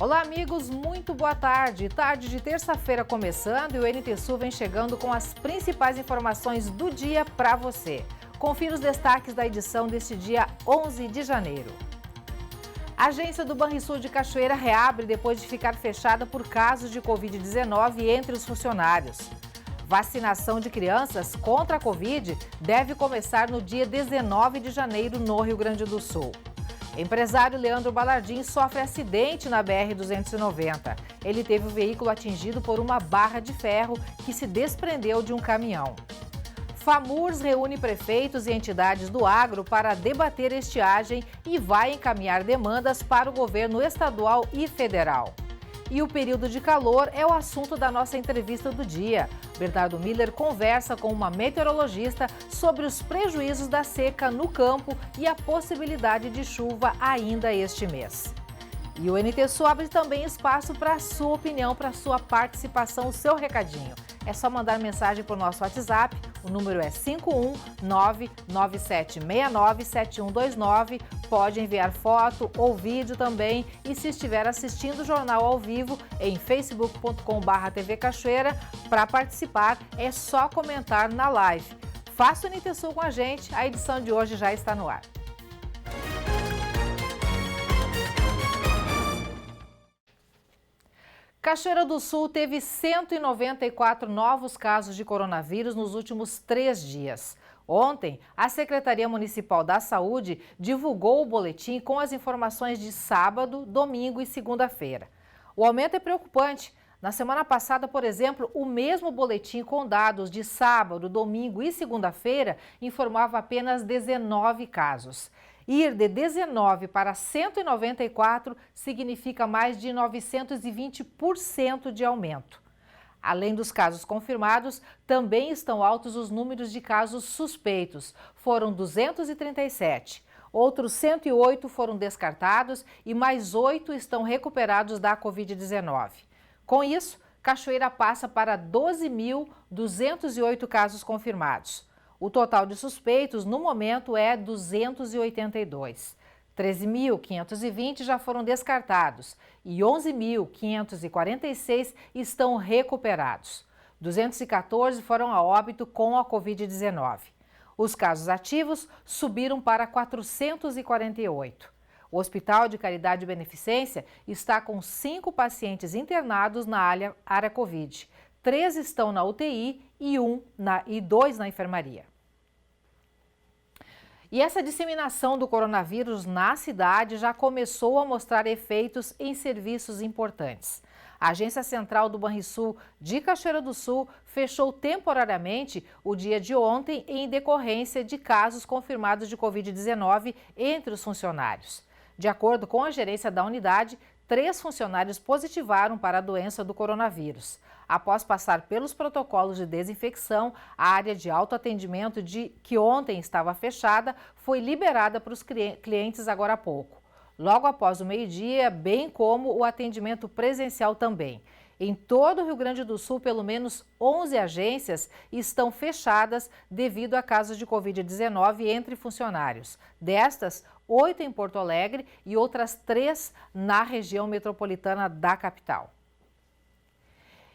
Olá amigos, muito boa tarde. Tarde de terça-feira começando e o NT Sul vem chegando com as principais informações do dia para você. Confira os destaques da edição deste dia 11 de janeiro. A agência do Banrisul de Cachoeira reabre depois de ficar fechada por casos de Covid-19 entre os funcionários. Vacinação de crianças contra a Covid deve começar no dia 19 de janeiro no Rio Grande do Sul. Empresário Leandro Balardim sofre acidente na BR-290. Ele teve o veículo atingido por uma barra de ferro que se desprendeu de um caminhão. FAMURS reúne prefeitos e entidades do agro para debater estiagem e vai encaminhar demandas para o governo estadual e federal. E o período de calor é o assunto da nossa entrevista do dia. Bernardo Miller conversa com uma meteorologista sobre os prejuízos da seca no campo e a possibilidade de chuva ainda este mês. E o NT Sul abre também espaço para a sua opinião, para a sua participação, o seu recadinho. É só mandar mensagem para o nosso WhatsApp, o número é 51997697129. Pode enviar foto ou vídeo também e se estiver assistindo o jornal ao vivo em facebook.com/TV Cachoeira, para participar é só comentar na live. Faça o NT Sul com a gente, a edição de hoje já está no ar. Cachoeira do Sul teve 194 novos casos de coronavírus nos últimos 3 dias. Ontem, a Secretaria Municipal da Saúde divulgou o boletim com as informações de sábado, domingo e segunda-feira. O aumento é preocupante. Na semana passada, por exemplo, o mesmo boletim com dados de sábado, domingo e segunda-feira informava apenas 19 casos. Ir de 19 para 194 significa mais de 920% de aumento. Além dos casos confirmados, também estão altos os números de casos suspeitos. Foram 237. Outros 108 foram descartados e mais 8 estão recuperados da Covid-19. Com isso, Cachoeira passa para 12.208 casos confirmados. O total de suspeitos, no momento, é 282. 13.520 já foram descartados e 11.546 estão recuperados. 214 foram a óbito com a Covid-19. Os casos ativos subiram para 448. O Hospital de Caridade e Beneficência está com 5 pacientes internados na área Covid. 3 estão na UTI e 2 na enfermaria. E essa disseminação do coronavírus na cidade já começou a mostrar efeitos em serviços importantes. A Agência Central do Banrisul de Cachoeira do Sul fechou temporariamente o dia de ontem em decorrência de casos confirmados de Covid-19 entre os funcionários. De acordo com a gerência da unidade, 3 funcionários positivaram para a doença do coronavírus. Após passar pelos protocolos de desinfecção, a área de autoatendimento que ontem estava fechada foi liberada para os clientes agora há pouco. Logo após o meio-dia, bem como o atendimento presencial também. Em todo o Rio Grande do Sul, pelo menos 11 agências estão fechadas devido a casos de Covid-19 entre funcionários. Destas, 8 em Porto Alegre e outras 3 na região metropolitana da capital.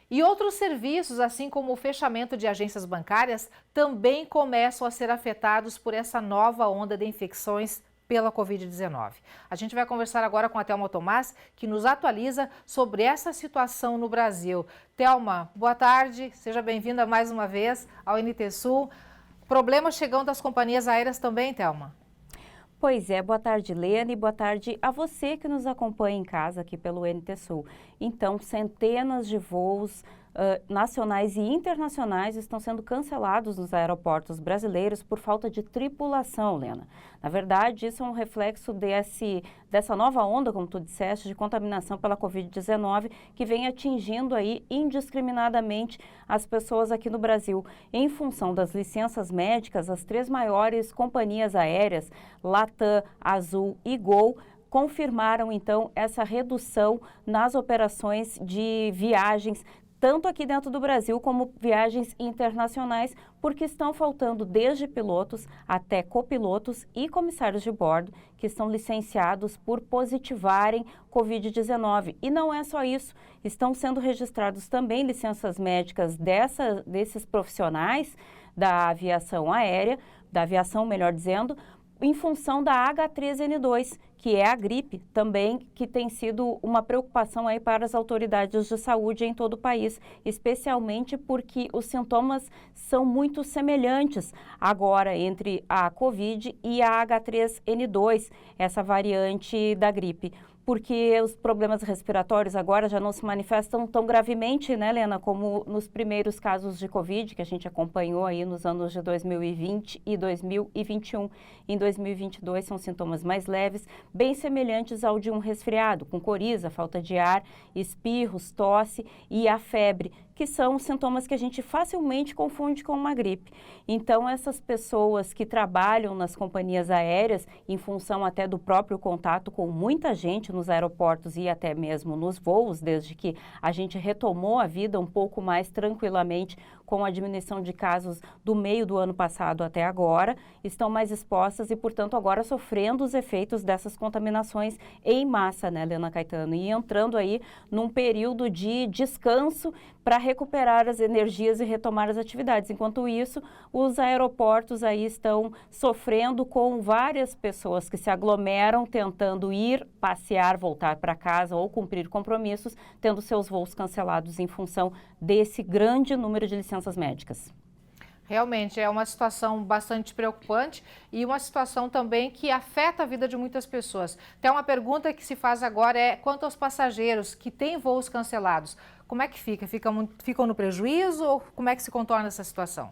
E outros serviços, assim como o fechamento de agências bancárias, também começam a ser afetados por essa nova onda de infecções pela Covid-19. A gente vai conversar agora com a Thelma Tomás, que nos atualiza sobre essa situação no Brasil. Thelma, boa tarde, seja bem-vinda mais uma vez ao NT Sul. Problemas chegando das companhias aéreas também, Thelma? Pois é, boa tarde, Lene, boa tarde a você que nos acompanha em casa aqui pelo NT Sul. Então, centenas de voos nacionais e internacionais estão sendo cancelados nos aeroportos brasileiros por falta de tripulação, Lena. Na verdade, isso é um reflexo dessa nova onda, como tu disseste, de contaminação pela Covid-19, que vem atingindo aí indiscriminadamente as pessoas aqui no Brasil. Em função das licenças médicas, as 3 maiores companhias aéreas, Latam, Azul e Gol, confirmaram então essa redução nas operações de viagens tanto aqui dentro do Brasil como viagens internacionais, porque estão faltando desde pilotos até copilotos e comissários de bordo que estão licenciados por positivarem Covid-19. E não é só isso, estão sendo registrados também licenças médicas desses profissionais da aviação aérea, da aviação, melhor dizendo, em função da H3N2, que é a gripe também, que tem sido uma preocupação aí para as autoridades de saúde em todo o país, especialmente porque os sintomas são muito semelhantes agora entre a Covid e a H3N2, essa variante da gripe. Porque os problemas respiratórios agora já não se manifestam tão gravemente, né, Lena, como nos primeiros casos de Covid, que a gente acompanhou aí nos anos de 2020 e 2021. Em 2022 são sintomas mais leves, bem semelhantes ao de um resfriado, com coriza, falta de ar, espirros, tosse e a febre, que são sintomas que a gente facilmente confunde com uma gripe. Então, essas pessoas que trabalham nas companhias aéreas, em função até do próprio contato com muita gente nos aeroportos e até mesmo nos voos, desde que a gente retomou a vida um pouco mais tranquilamente com a diminuição de casos do meio do ano passado até agora, estão mais expostas e, portanto, agora sofrendo os efeitos dessas contaminações em massa, né, Helena Caetano? E entrando aí num período de descanso para recuperar as energias e retomar as atividades. Enquanto isso, os aeroportos aí estão sofrendo com várias pessoas que se aglomeram tentando ir passear, voltar para casa ou cumprir compromissos, tendo seus voos cancelados em função desse grande número de licenças médicas. Realmente é uma situação bastante preocupante e uma situação também que afeta a vida de muitas pessoas. Tem uma pergunta que se faz agora quanto aos passageiros que têm voos cancelados. Como é que fica? Ficam no prejuízo ou como é que se contorna essa situação?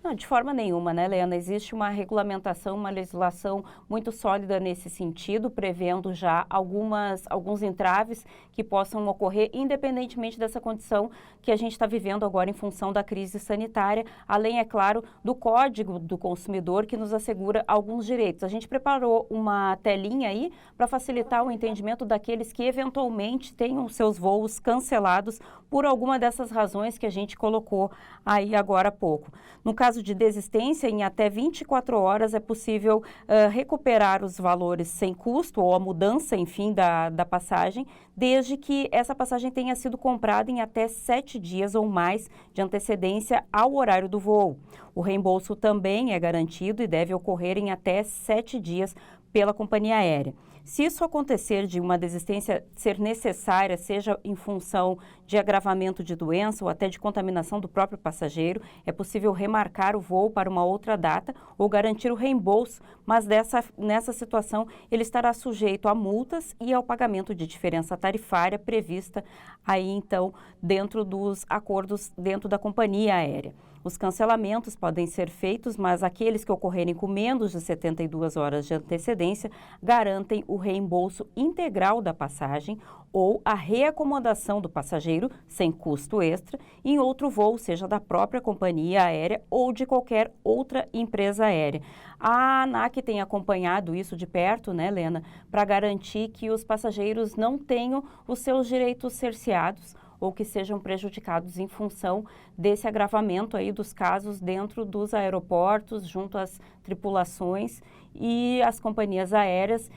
Não, de forma nenhuma, né, Helena? Existe uma regulamentação, uma legislação muito sólida nesse sentido, prevendo já alguns entraves que possam ocorrer, independentemente dessa condição que a gente está vivendo agora em função da crise sanitária, além, é claro, do Código do Consumidor, que nos assegura alguns direitos. A gente preparou uma telinha aí para facilitar o entendimento daqueles que eventualmente tenham seus voos cancelados por alguma dessas razões que a gente colocou aí agora há pouco. No caso de desistência, em até 24 horas é possível recuperar os valores sem custo ou a mudança, enfim, da passagem, desde que essa passagem tenha sido comprada em até 7 dias ou mais de antecedência ao horário do voo. O reembolso também é garantido e deve ocorrer em até 7 dias pela companhia aérea. Se isso acontecer de uma desistência ser necessária, seja em função de agravamento de doença ou até de contaminação do próprio passageiro, é possível remarcar o voo para uma outra data ou garantir o reembolso, mas nessa situação ele estará sujeito a multas e ao pagamento de diferença tarifária prevista aí então dentro dos acordos dentro da companhia aérea. Os cancelamentos podem ser feitos, mas aqueles que ocorrerem com menos de 72 horas de antecedência garantem o reembolso integral da passagem ou a reacomodação do passageiro sem custo extra em outro voo, seja da própria companhia aérea ou de qualquer outra empresa aérea. A ANAC tem acompanhado isso de perto, né, Helena, para garantir que os passageiros não tenham os seus direitos cerceados ou que sejam prejudicados em função desse agravamento aí dos casos dentro dos aeroportos, junto às tripulações, e as companhias aéreas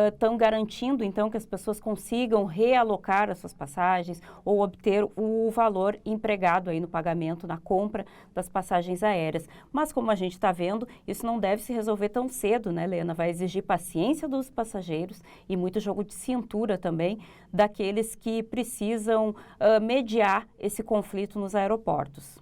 estão garantindo, então, que as pessoas consigam realocar as suas passagens ou obter o valor empregado aí no pagamento, na compra das passagens aéreas. Mas, como a gente está vendo, isso não deve se resolver tão cedo, né, Helena? Vai exigir paciência dos passageiros e muito jogo de cintura também daqueles que precisam mediar esse conflito nos aeroportos.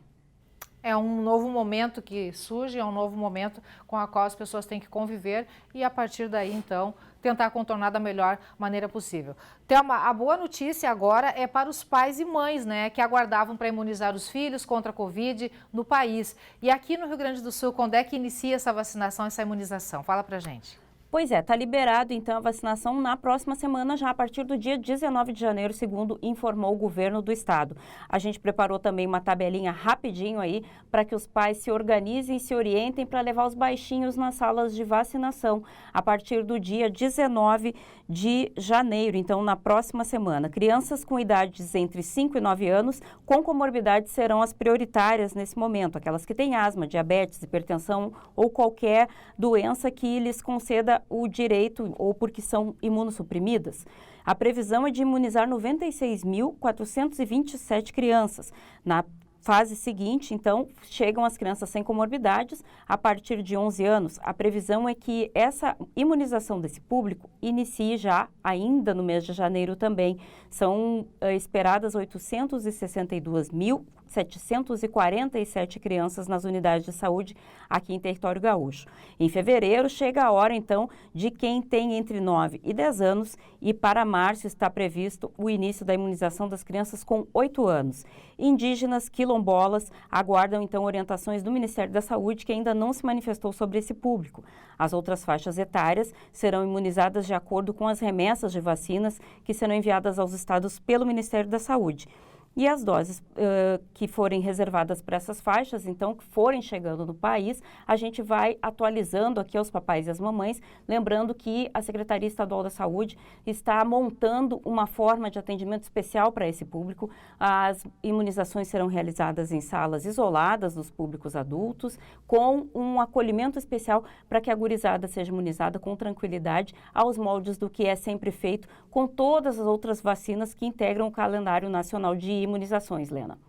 É um novo momento que surge, é um novo momento com o qual as pessoas têm que conviver e, a partir daí, então, tentar contornar da melhor maneira possível. A boa notícia agora é para os pais e mães, né, que aguardavam para imunizar os filhos contra a Covid no país. E aqui no Rio Grande do Sul, quando é que inicia essa vacinação, essa imunização? Fala pra gente. Pois é, está liberado então a vacinação na próxima semana, já a partir do dia 19 de janeiro, segundo informou o governo do estado. A gente preparou também uma tabelinha rapidinho aí para que os pais se organizem e se orientem para levar os baixinhos nas salas de vacinação a partir do dia 19 de janeiro, então na próxima semana. Crianças com idades entre 5 e 9 anos com comorbidades serão as prioritárias nesse momento, aquelas que têm asma, diabetes, hipertensão ou qualquer doença que lhes conceda o direito ou porque são imunossuprimidas. A previsão é de imunizar 96.427 crianças. Na fase seguinte, então, chegam as crianças sem comorbidades a partir de 11 anos. A previsão é que essa imunização desse público inicie já ainda no mês de janeiro também. São esperadas 862.747 crianças nas unidades de saúde aqui em território gaúcho. Em fevereiro, chega a hora, então, de quem tem entre 9 e 10 anos e para março está previsto o início da imunização das crianças com 8 anos. Indígenas, quilombolas, aguardam, então, orientações do Ministério da Saúde, que ainda não se manifestou sobre esse público. As outras faixas etárias serão imunizadas de acordo com as remessas de vacinas que serão enviadas aos estados pelo Ministério da Saúde. E as doses que forem reservadas para essas faixas, então, que forem chegando no país, a gente vai atualizando aqui aos papais e às mamães, lembrando que a Secretaria Estadual da Saúde está montando uma forma de atendimento especial para esse público. As imunizações serão realizadas em salas isoladas dos públicos adultos, com um acolhimento especial para que a gurizada seja imunizada com tranquilidade, aos moldes do que é sempre feito com todas as outras vacinas que integram o calendário nacional de imunizações, Lena.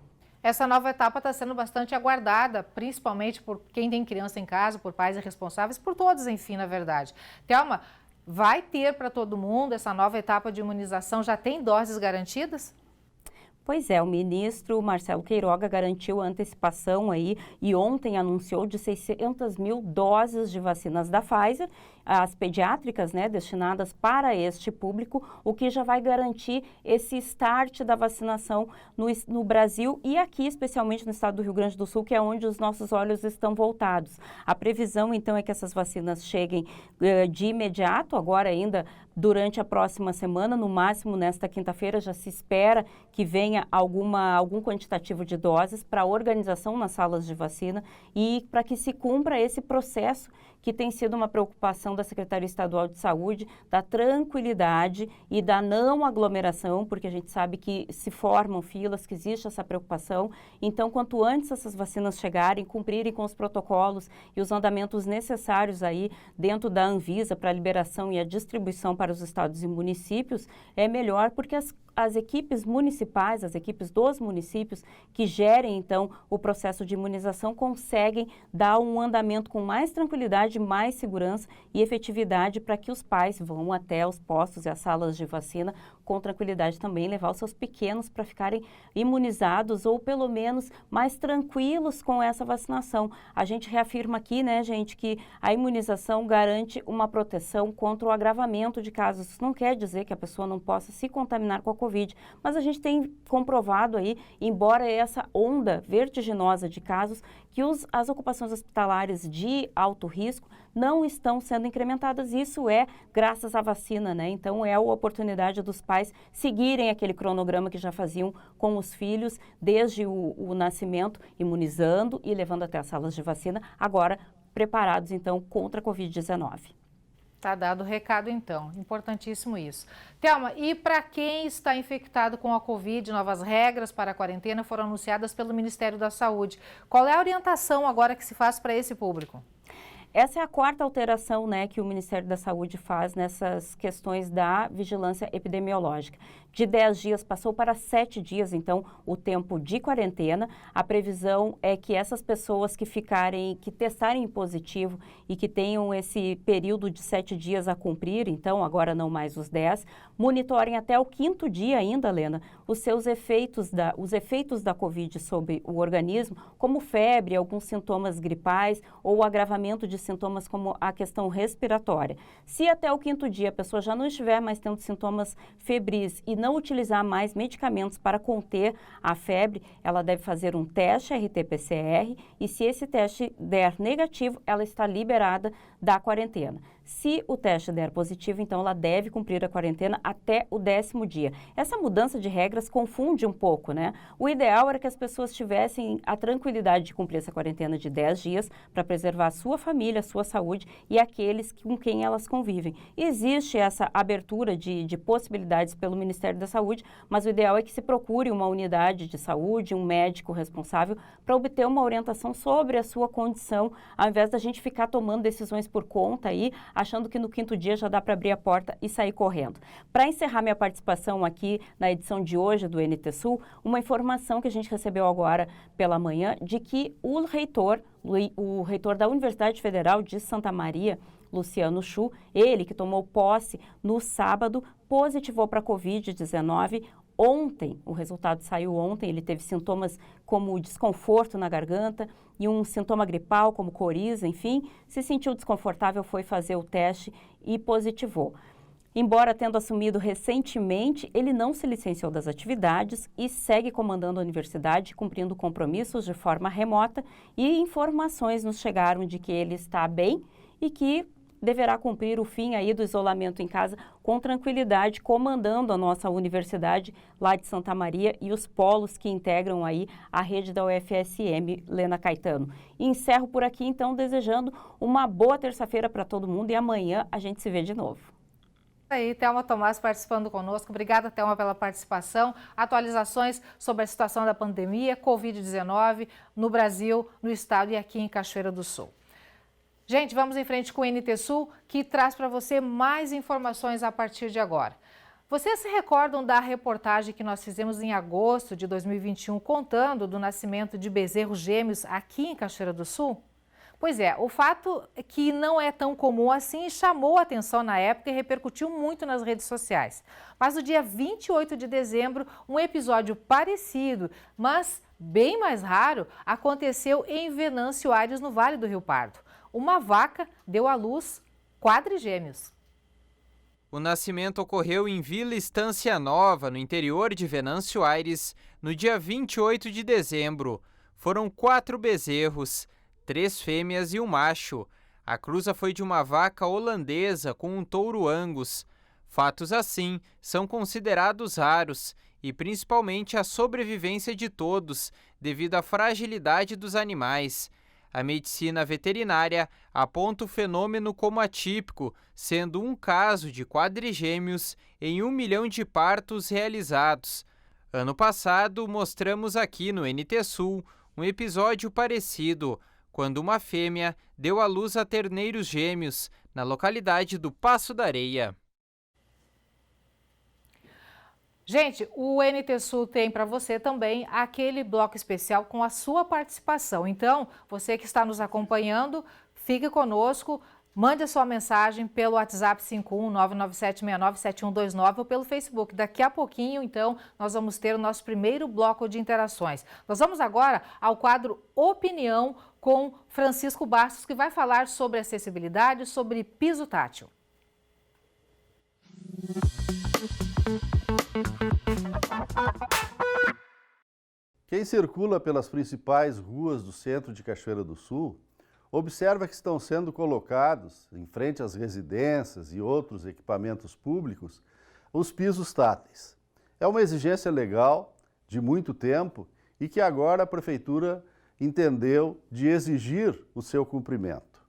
Essa nova etapa está sendo bastante aguardada, principalmente por quem tem criança em casa, por pais responsáveis, por todos, enfim, na verdade. Thelma, vai ter para todo mundo essa nova etapa de imunização? Já tem doses garantidas? Pois é, o ministro Marcelo Queiroga garantiu a antecipação aí e ontem anunciou de 600 mil doses de vacinas da Pfizer, as pediátricas, né, destinadas para este público, o que já vai garantir esse start da vacinação no Brasil e aqui, especialmente no estado do Rio Grande do Sul, que é onde os nossos olhos estão voltados. A previsão, então, é que essas vacinas cheguem de imediato, agora ainda durante a próxima semana, no máximo nesta quinta-feira, já se espera que venha algum quantitativo de doses para a organização nas salas de vacina e para que se cumpra esse processo que tem sido uma preocupação da Secretaria Estadual de Saúde, da tranquilidade e da não aglomeração, porque a gente sabe que se formam filas, que existe essa preocupação. Então, quanto antes essas vacinas chegarem, cumprirem com os protocolos e os andamentos necessários aí dentro da Anvisa para a liberação e a distribuição para os estados e municípios, é melhor, porque as equipes municipais, as equipes dos municípios que gerem, então, o processo de imunização conseguem dar um andamento com mais tranquilidade, mais segurança e efetividade para que os pais vão até os postos e as salas de vacina com tranquilidade também, levar os seus pequenos para ficarem imunizados ou pelo menos mais tranquilos com essa vacinação. A gente reafirma aqui, né, gente, que a imunização garante uma proteção contra o agravamento de casos. Isso não quer dizer que a pessoa não possa se contaminar com a Covid, mas a gente tem comprovado aí, embora essa onda vertiginosa de casos, que as ocupações hospitalares de alto risco não estão sendo incrementadas. Isso é graças à vacina, né? Então é a oportunidade dos pais seguirem aquele cronograma que já faziam com os filhos desde o nascimento, imunizando e levando até as salas de vacina, agora preparados então contra a Covid-19. Tá dado o recado, então. Importantíssimo isso. Thelma, e para quem está infectado com a Covid, novas regras para a quarentena foram anunciadas pelo Ministério da Saúde. Qual é a orientação agora que se faz para esse público? Essa é a quarta alteração, né, que o Ministério da Saúde faz nessas questões da vigilância epidemiológica. De 10 dias passou para 7 dias, então, o tempo de quarentena. A previsão é que essas pessoas que testarem positivo e que tenham esse período de 7 dias a cumprir, então, agora não mais os 10, monitorem até o 5º dia ainda, Lena, os efeitos da Covid sobre o organismo, como febre, alguns sintomas gripais ou agravamento de sintomas como a questão respiratória. Se até o 5º dia a pessoa já não estiver mais tendo sintomas febris e não utilizar mais medicamentos para conter a febre, ela deve fazer um teste RT-PCR e se esse teste der negativo, ela está liberada da quarentena. Se o teste der positivo, então ela deve cumprir a quarentena até o 10º dia. Essa mudança de regras confunde um pouco, né? O ideal era que as pessoas tivessem a tranquilidade de cumprir essa quarentena de 10 dias para preservar a sua família, a sua saúde e aqueles com quem elas convivem. Existe essa abertura de possibilidades pelo Ministério da Saúde, mas o ideal é que se procure uma unidade de saúde, um médico responsável para obter uma orientação sobre a sua condição, ao invés da gente ficar tomando decisões por conta aí, achando que no 5º dia já dá para abrir a porta e sair correndo. Para encerrar minha participação aqui na edição de hoje do NT Sul, uma informação que a gente recebeu agora pela manhã de que o reitor da Universidade Federal de Santa Maria, Luciano Chu, ele que tomou posse no sábado, positivou para a Covid-19. Ontem, o resultado saiu ontem, ele teve sintomas como desconforto na garganta e um sintoma gripal como coriza, enfim, se sentiu desconfortável, foi fazer o teste e positivou. Embora tendo assumido recentemente, ele não se licenciou das atividades e segue comandando a universidade, cumprindo compromissos de forma remota, e informações nos chegaram de que ele está bem e que deverá cumprir o fim aí do isolamento em casa com tranquilidade, comandando a nossa universidade lá de Santa Maria e os polos que integram aí a rede da UFSM, Lena Caetano. E encerro por aqui, então, desejando uma boa terça-feira para todo mundo e amanhã a gente se vê de novo. Aí, Thelma Tomás participando conosco. Obrigada, Thelma, pela participação. Atualizações sobre a situação da pandemia, Covid-19 no Brasil, no estado e aqui em Cachoeira do Sul. Gente, vamos em frente com o NT Sul, que traz para você mais informações a partir de agora. Vocês se recordam da reportagem que nós fizemos em agosto de 2021, contando do nascimento de bezerros gêmeos aqui em Cachoeira do Sul? Pois é, o fato é que não é tão comum assim chamou a atenção na época e repercutiu muito nas redes sociais. Mas no dia 28 de dezembro, um episódio parecido, mas bem mais raro, aconteceu em Venâncio Aires, no Vale do Rio Pardo. Uma vaca deu à luz quadrigêmeos. O nascimento ocorreu em Vila Estância Nova, no interior de Venâncio Aires, no dia 28 de dezembro. Foram 4 bezerros, 3 fêmeas e um macho. A cruza foi de uma vaca holandesa com um touro Angus. Fatos assim são considerados raros e principalmente a sobrevivência de todos, devido à fragilidade dos animais. A medicina veterinária aponta o fenômeno como atípico, sendo um caso de quadrigêmeos em 1 milhão de partos realizados. Ano passado, mostramos aqui no NT Sul um episódio parecido, quando uma fêmea deu à luz a terneiros gêmeos, na localidade do Passo da Areia. Gente, o NT Sul tem para você também aquele bloco especial com a sua participação. Então, você que está nos acompanhando, fique conosco, mande a sua mensagem pelo WhatsApp 51997697129 ou pelo Facebook. Daqui a pouquinho, então, nós vamos ter o nosso primeiro bloco de interações. Nós vamos agora ao quadro Opinião com Francisco Bastos, que vai falar sobre acessibilidade, sobre piso tátil. Quem circula pelas principais ruas do centro de Cachoeira do Sul observa que estão sendo colocados, em frente às residências e outros equipamentos públicos, os pisos táteis. É uma exigência legal de muito tempo e que agora a Prefeitura entendeu de exigir o seu cumprimento.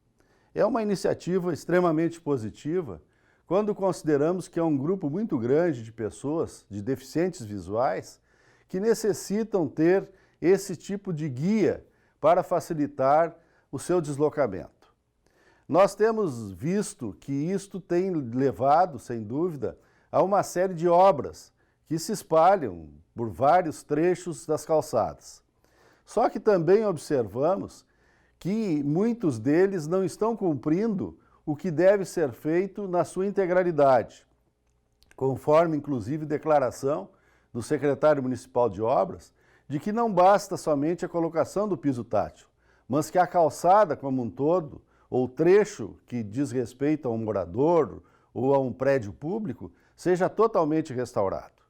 É uma iniciativa extremamente positiva quando consideramos que é um grupo muito grande de pessoas, de deficientes visuais, que necessitam ter esse tipo de guia para facilitar o seu deslocamento. Nós temos visto que isto tem levado, sem dúvida, a uma série de obras que se espalham por vários trechos das calçadas. Só que também observamos que muitos deles não estão cumprindo o que deve ser feito na sua integralidade, conforme inclusive declaração do secretário municipal de obras, de que não basta somente a colocação do piso tátil, mas que a calçada como um todo, ou trecho que diz respeito a um morador ou a um prédio público, seja totalmente restaurado.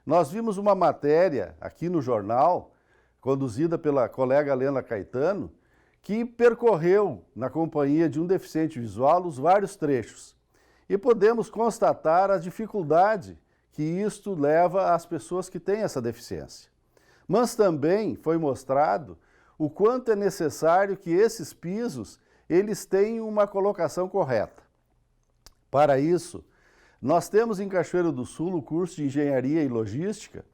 Nós vimos uma matéria aqui no jornal, conduzida pela colega Lena Caetano, que percorreu, na companhia de um deficiente visual, os vários trechos. E podemos constatar a dificuldade que isto leva às pessoas que têm essa deficiência. Mas também foi mostrado o quanto é necessário que esses pisos eles tenham uma colocação correta. Para isso, nós temos em Cachoeiro do Sul o curso de Engenharia e Logística,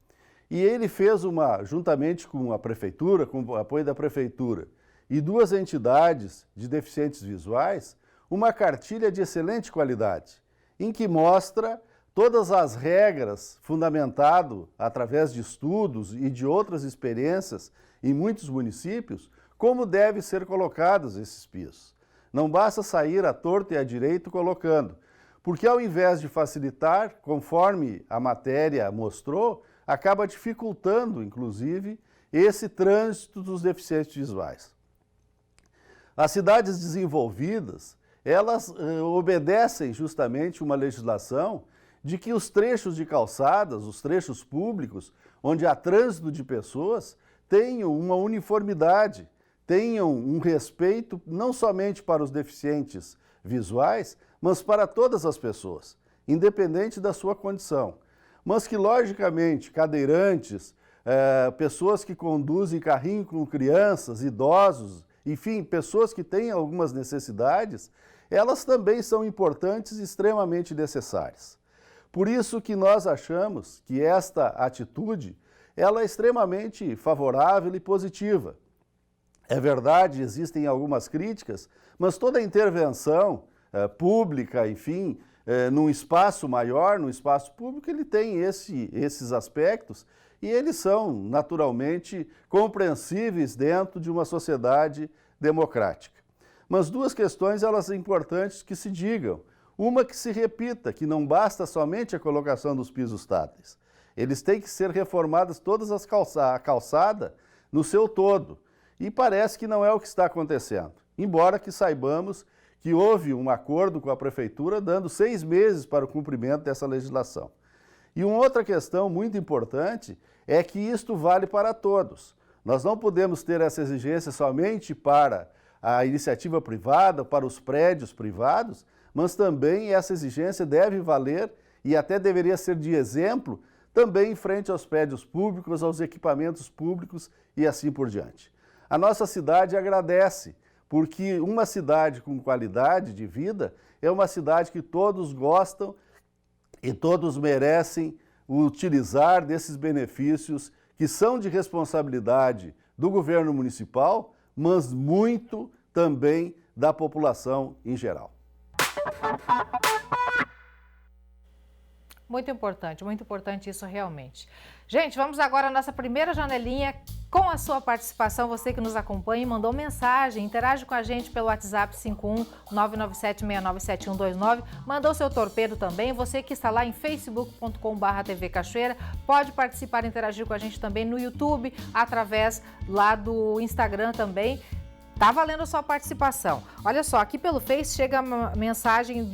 e ele fez juntamente com a Prefeitura, com o apoio da Prefeitura, e duas entidades de deficientes visuais, uma cartilha de excelente qualidade, em que mostra todas as regras, fundamentado através de estudos e de outras experiências em muitos municípios, como devem ser colocados esses pisos. Não basta sair à torta e à direita colocando, porque ao invés de facilitar, conforme a matéria mostrou, acaba dificultando, inclusive, esse trânsito dos deficientes visuais. As cidades desenvolvidas, elas obedecem justamente uma legislação de que os trechos de calçadas, os trechos públicos, onde há trânsito de pessoas, tenham uma uniformidade, tenham um respeito não somente para os deficientes visuais, mas para todas as pessoas, independente da sua condição. Mas que, logicamente, cadeirantes, pessoas que conduzem carrinho com crianças, idosos, enfim, pessoas que têm algumas necessidades, elas também são importantes e extremamente necessárias. Por isso que nós achamos que esta atitude ela é extremamente favorável e positiva. É verdade, existem algumas críticas, mas toda intervenção pública, enfim, num espaço maior, num espaço público, ele tem esses aspectos e eles são naturalmente compreensíveis dentro de uma sociedade democrática. Mas duas questões elas são importantes que se digam. Uma que se repita, que não basta somente a colocação dos pisos táteis. Eles têm que ser reformadas todas a calçada no seu todo. E parece que não é o que está acontecendo. Embora que saibamos que houve um acordo com a Prefeitura dando 6 meses para o cumprimento dessa legislação. E uma outra questão muito importante é que isto vale para todos. Nós não podemos ter essa exigência somente para a iniciativa privada, para os prédios privados, mas também essa exigência deve valer e até deveria ser de exemplo também em frente aos prédios públicos, aos equipamentos públicos e assim por diante. A nossa cidade agradece, porque uma cidade com qualidade de vida é uma cidade que todos gostam e todos merecem utilizar desses benefícios que são de responsabilidade do governo municipal, mas muito também da população em geral. Muito importante isso realmente. Gente, vamos agora à nossa primeira janelinha com a sua participação. Você que nos acompanha e mandou mensagem, interage com a gente pelo WhatsApp 51-997-697129. Mandou seu torpedo também. Você que está lá em facebook.com/TV Cachoeira, pode participar e interagir com a gente também no YouTube, através lá do Instagram também. Tá valendo a sua participação. Olha só, aqui pelo Face chega a mensagem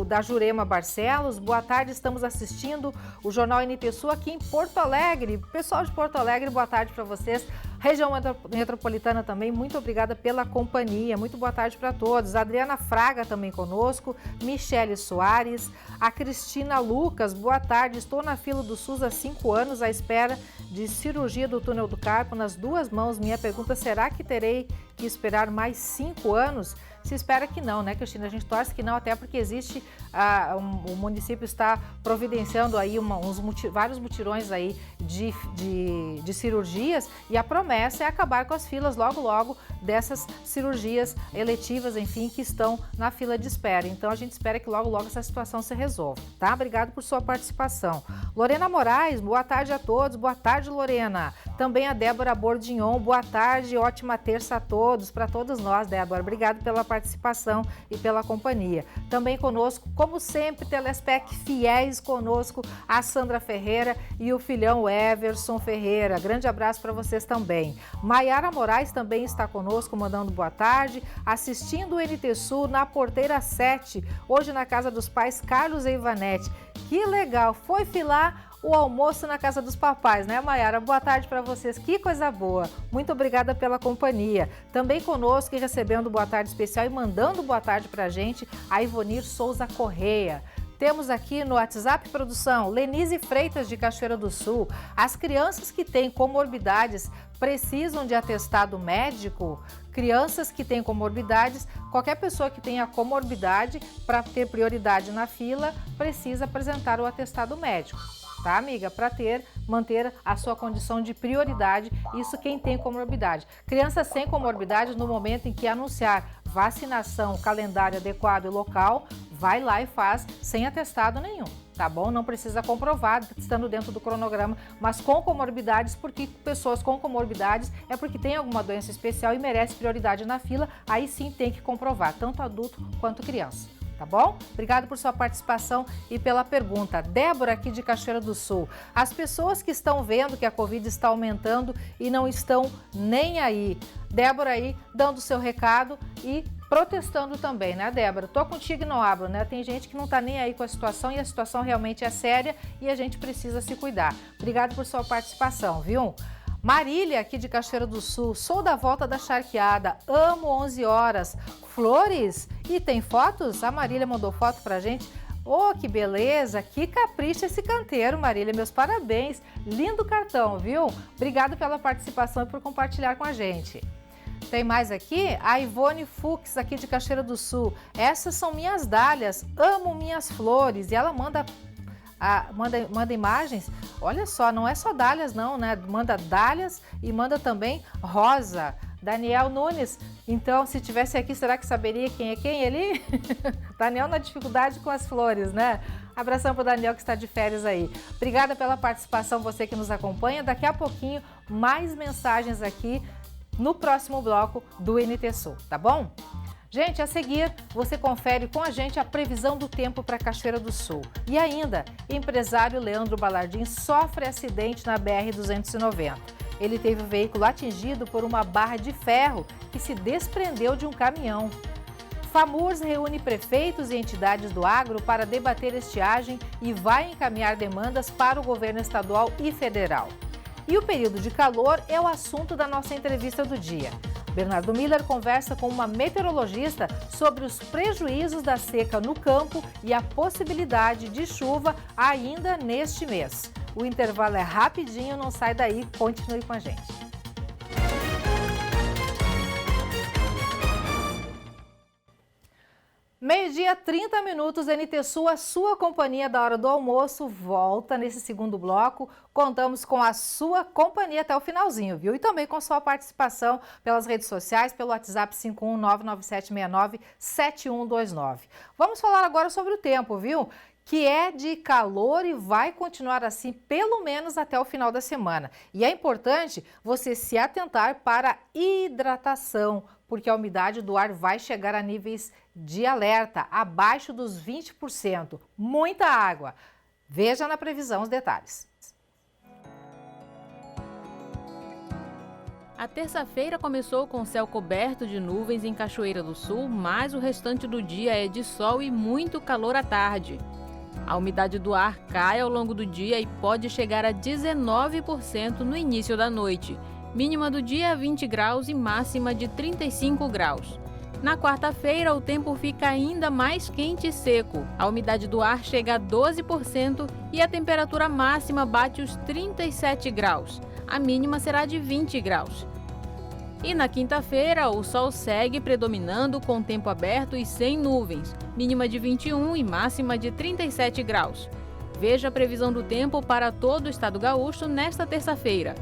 da Jurema Barcelos. Boa tarde, estamos assistindo o Jornal NT Sul aqui em Porto Alegre. Pessoal de Porto Alegre, boa tarde para vocês. Região metropolitana também, muito obrigada pela companhia. Muito boa tarde para todos. Adriana Fraga também conosco, Michele Soares, a Cristina Lucas, boa tarde. Estou na fila do SUS há 5 anos à espera de cirurgia do túnel do carpo nas 2 mãos. Minha pergunta, será que terei que esperar mais 5 anos? Se espera que não, né, Cristina? A gente torce que não, até porque existe, o município está providenciando aí vários mutirões aí de cirurgias e a promessa é acabar com as filas logo dessas cirurgias eletivas, enfim, que estão na fila de espera. Então a gente espera que logo essa situação se resolva, tá? Obrigado por sua participação. Lorena Moraes, boa tarde a todos. Boa tarde, Lorena. Também a Débora Bordignon, boa tarde, ótima terça a todos, para todos nós, Débora. Obrigado pela participação e pela companhia. Também conosco, como sempre, Telespec fiéis conosco, a Sandra Ferreira e o filhão Everson Ferreira. Grande abraço para vocês também. Maiara Moraes também está conosco, mandando boa tarde, assistindo o NT Sul na Porteira 7, hoje na casa dos pais Carlos e Ivanete. Que legal! Foi filar o almoço na casa dos papais, né, Maiara? Boa tarde para vocês, que coisa boa. Muito obrigada pela companhia. Também conosco e recebendo boa tarde especial e mandando boa tarde para a gente, a Ivonir Souza Correia. Temos aqui no WhatsApp Produção, Lenise Freitas de Cachoeira do Sul. As crianças que têm comorbidades precisam de atestado médico? Crianças que têm comorbidades, qualquer pessoa que tenha comorbidade, para ter prioridade na fila, precisa apresentar o atestado médico. Tá, amiga? Para manter a sua condição de prioridade, isso quem tem comorbidade. Crianças sem comorbidade, no momento em que anunciar vacinação, calendário adequado e local, vai lá e faz sem atestado nenhum, tá bom? Não precisa comprovar, estando dentro do cronograma, mas com comorbidades, porque pessoas com comorbidades é porque tem alguma doença especial e merece prioridade na fila, aí sim tem que comprovar, tanto adulto quanto criança. Tá bom? Obrigado por sua participação e pela pergunta. Débora, aqui de Cachoeira do Sul. As pessoas que estão vendo que a Covid está aumentando e não estão nem aí. Débora aí dando seu recado e protestando também, né, Débora? Tô contigo e não abro, né? Tem gente que não tá nem aí com a situação e a situação realmente é séria e a gente precisa se cuidar. Obrigado por sua participação, viu? Marília, aqui de Cachoeira do Sul, sou da Volta da Charqueada, amo 11 horas. Flores? E tem fotos? A Marília mandou foto pra gente. Oh, que beleza, que capricho esse canteiro, Marília, meus parabéns. Lindo cartão, viu? Obrigado pela participação e por compartilhar com a gente. Tem mais aqui? A Ivone Fux, aqui de Cachoeira do Sul. Essas são minhas dálias, amo minhas flores. E ela manda imagens, olha só, não é só dálias não, né? Manda dálias e manda também rosa. Daniel Nunes, então se tivesse aqui, será que saberia quem é quem ele? Daniel na dificuldade com as flores, né? Abração pro Daniel que está de férias aí. Obrigada pela participação, você que nos acompanha. Daqui a pouquinho, mais mensagens aqui no próximo bloco do NT Sul, tá bom? Gente, a seguir, você confere com a gente a previsão do tempo para Cachoeira do Sul. E ainda, empresário Leandro Balardim sofre acidente na BR-290. Ele teve o veículo atingido por uma barra de ferro que se desprendeu de um caminhão. FAMURS reúne prefeitos e entidades do agro para debater estiagem e vai encaminhar demandas para o governo estadual e federal. E o período de calor é o assunto da nossa entrevista do dia. Bernardo Miller conversa com uma meteorologista sobre os prejuízos da seca no campo e a possibilidade de chuva ainda neste mês. O intervalo é rapidinho, não sai daí, continue com a gente. Meio-dia, 30 minutos, NT Sul, a sua companhia da hora do almoço, volta nesse segundo bloco. Contamos com a sua companhia até o finalzinho, viu? E também com sua participação pelas redes sociais, pelo WhatsApp 51997697129. Vamos falar agora sobre o tempo, viu? Que é de calor e vai continuar assim pelo menos até o final da semana. E é importante você se atentar para a hidratação, porque a umidade do ar vai chegar a níveis de alerta, abaixo dos 20%. Muita água. Veja na previsão os detalhes. A terça-feira começou com céu coberto de nuvens em Cachoeira do Sul, mas o restante do dia é de sol e muito calor à tarde. A umidade do ar cai ao longo do dia e pode chegar a 19% no início da noite. Mínima do dia 20 graus e máxima de 35 graus. Na quarta-feira, o tempo fica ainda mais quente e seco. A umidade do ar chega a 12% e a temperatura máxima bate os 37 graus. A mínima será de 20 graus. E na quinta-feira, o sol segue predominando com tempo aberto e sem nuvens. Mínima de 21 e máxima de 37 graus. Veja a previsão do tempo para todo o estado gaúcho nesta terça-feira.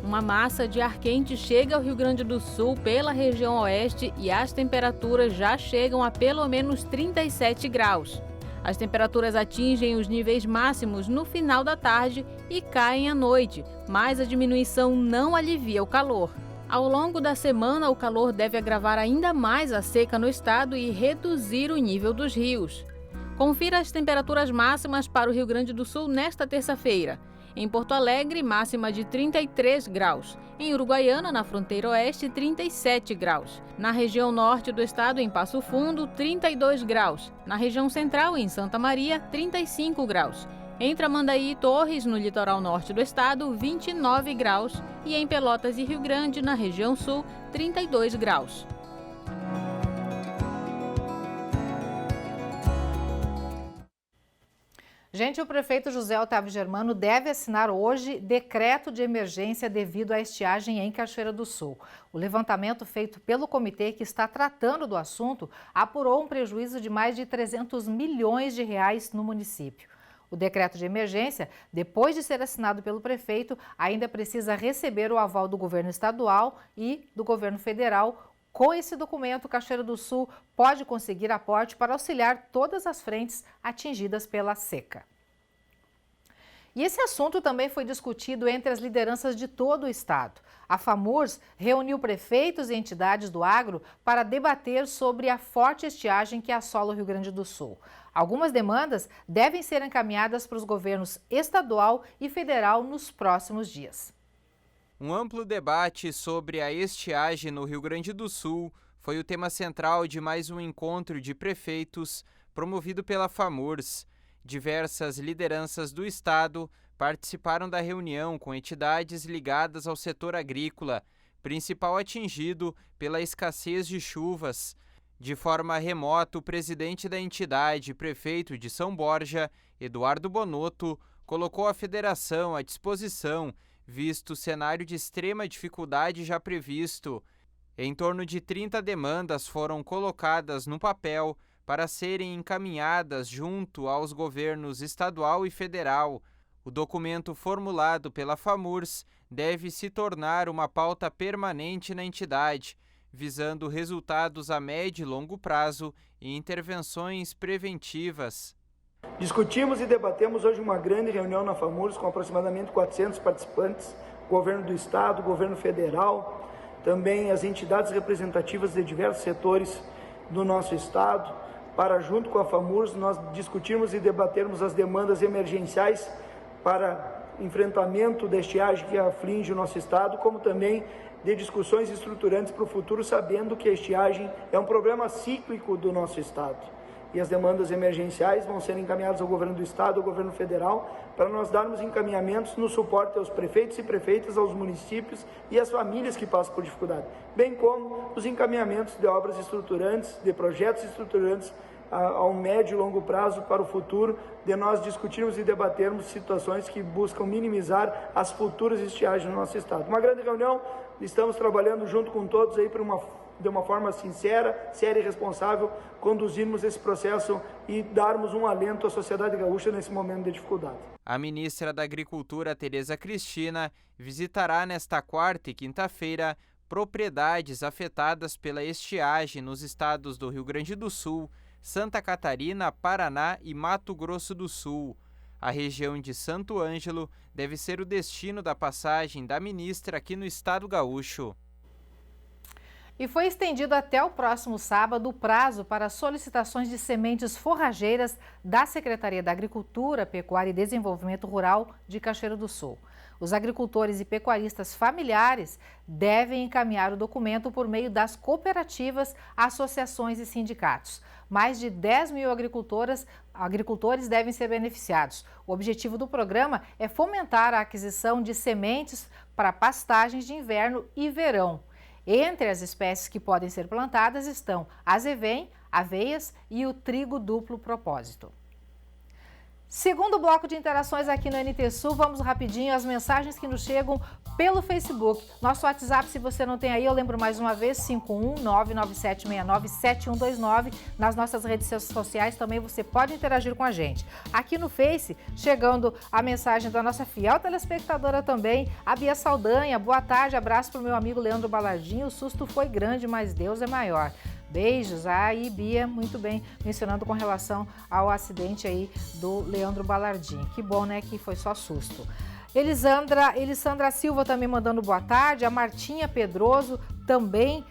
Uma massa de ar quente chega ao Rio Grande do Sul pela região oeste e as temperaturas já chegam a pelo menos 37 graus. As temperaturas atingem os níveis máximos no final da tarde e caem à noite, mas a diminuição não alivia o calor. Ao longo da semana, o calor deve agravar ainda mais a seca no estado e reduzir o nível dos rios. Confira as temperaturas máximas para o Rio Grande do Sul nesta terça-feira. Em Porto Alegre, máxima de 33 graus. Em Uruguaiana, na fronteira oeste, 37 graus. Na região norte do estado, em Passo Fundo, 32 graus. Na região central, em Santa Maria, 35 graus. Em Tramandaí e Torres, no litoral norte do estado, 29 graus. E em Pelotas e Rio Grande, na região sul, 32 graus. Gente, o prefeito José Otávio Germano deve assinar hoje decreto de emergência devido à estiagem em Cachoeira do Sul. O levantamento feito pelo comitê que está tratando do assunto apurou um prejuízo de mais de 300 milhões de reais no município. O decreto de emergência, depois de ser assinado pelo prefeito, ainda precisa receber o aval do governo estadual e do governo federal. Com esse documento, Cachoeira do Sul pode conseguir aporte para auxiliar todas as frentes atingidas pela seca. E esse assunto também foi discutido entre as lideranças de todo o estado. A FAMURS reuniu prefeitos e entidades do agro para debater sobre a forte estiagem que assola o Rio Grande do Sul. Algumas demandas devem ser encaminhadas para os governos estadual e federal nos próximos dias. Um amplo debate sobre a estiagem no Rio Grande do Sul foi o tema central de mais um encontro de prefeitos promovido pela FAMURS. Diversas lideranças do estado participaram da reunião com entidades ligadas ao setor agrícola, principal atingido pela escassez de chuvas. De forma remota, o presidente da entidade, prefeito de São Borja, Eduardo Bonotto, colocou a federação à disposição, visto o cenário de extrema dificuldade já previsto. Em torno de 30 demandas foram colocadas no papel para serem encaminhadas junto aos governos estadual e federal. O documento formulado pela FAMURS deve se tornar uma pauta permanente na entidade, visando resultados a médio e longo prazo e intervenções preventivas. Discutimos e debatemos hoje uma grande reunião na FAMURS com aproximadamente 400 participantes, governo do estado, governo federal, também as entidades representativas de diversos setores do nosso estado, para junto com a FAMURS nós discutirmos e debatermos as demandas emergenciais para enfrentamento da estiagem que aflige o nosso estado, como também de discussões estruturantes para o futuro, sabendo que a estiagem é um problema cíclico do nosso estado. E as demandas emergenciais vão ser encaminhadas ao governo do estado, ao governo federal, para nós darmos encaminhamentos no suporte aos prefeitos e prefeitas, aos municípios e às famílias que passam por dificuldade, bem como os encaminhamentos de obras estruturantes, de projetos estruturantes ao médio e longo prazo para o futuro, de nós discutirmos e debatermos situações que buscam minimizar as futuras estiagens no nosso estado. Uma grande reunião, estamos trabalhando junto com todos aí de uma forma sincera, séria e responsável, conduzirmos esse processo e darmos um alento à sociedade gaúcha nesse momento de dificuldade. A ministra da Agricultura, Tereza Cristina, visitará nesta quarta e quinta-feira propriedades afetadas pela estiagem nos estados do Rio Grande do Sul, Santa Catarina, Paraná e Mato Grosso do Sul. A região de Santo Ângelo deve ser o destino da passagem da ministra aqui no estado gaúcho. E foi estendido até o próximo sábado o prazo para solicitações de sementes forrageiras da Secretaria da Agricultura, Pecuária e Desenvolvimento Rural de Cachoeira do Sul. Os agricultores e pecuaristas familiares devem encaminhar o documento por meio das cooperativas, associações e sindicatos. Mais de 10 mil agricultores devem ser beneficiados. O objetivo do programa é fomentar a aquisição de sementes para pastagens de inverno e verão. Entre as espécies que podem ser plantadas estão azevém, aveias e o trigo duplo propósito. Segundo bloco de interações aqui no NT Sul, vamos rapidinho às mensagens que nos chegam pelo Facebook. Nosso WhatsApp, se você não tem aí, eu lembro mais uma vez, 51997697129. Nas nossas redes sociais também você pode interagir com a gente. Aqui no Face, chegando a mensagem da nossa fiel telespectadora também, a Bia Saldanha. Boa tarde, abraço para o meu amigo Leandro Balardinho. O susto foi grande, mas Deus é maior. Beijos. Aí, Bia, muito bem, mencionando com relação ao acidente aí do Leandro Balardim. Que bom, né, que foi só susto. Elisandra Silva também mandando boa tarde. A Martinha Pedroso, também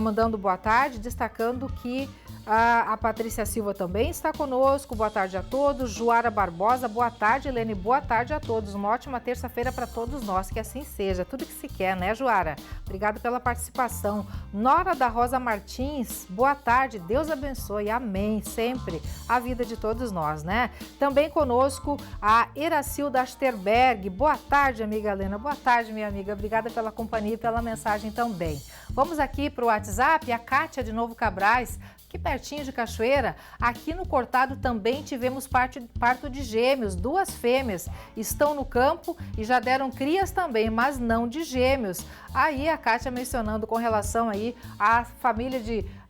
mandando boa tarde, destacando que a Patrícia Silva também está conosco. Boa tarde a todos. Joara Barbosa, boa tarde. Helene, boa tarde a todos. Uma ótima terça-feira para todos nós, que assim seja. Tudo que se quer, né, Joara? Obrigado pela participação. Nora da Rosa Martins, boa tarde. Deus abençoe. Amém. Sempre a vida de todos nós, né? Também conosco a Eracilda Asterberg. Boa tarde, amiga Helena. Boa tarde, minha amiga. Obrigada pela companhia e pela mensagem também. Vamos aqui para o WhatsApp. A Kátia de Novo Cabrais, aqui pertinho de Cachoeira. Aqui no Cortado também tivemos parto de gêmeos, 2 fêmeas estão no campo e já deram crias também, mas não de gêmeos. Aí a Kátia mencionando com relação aí à família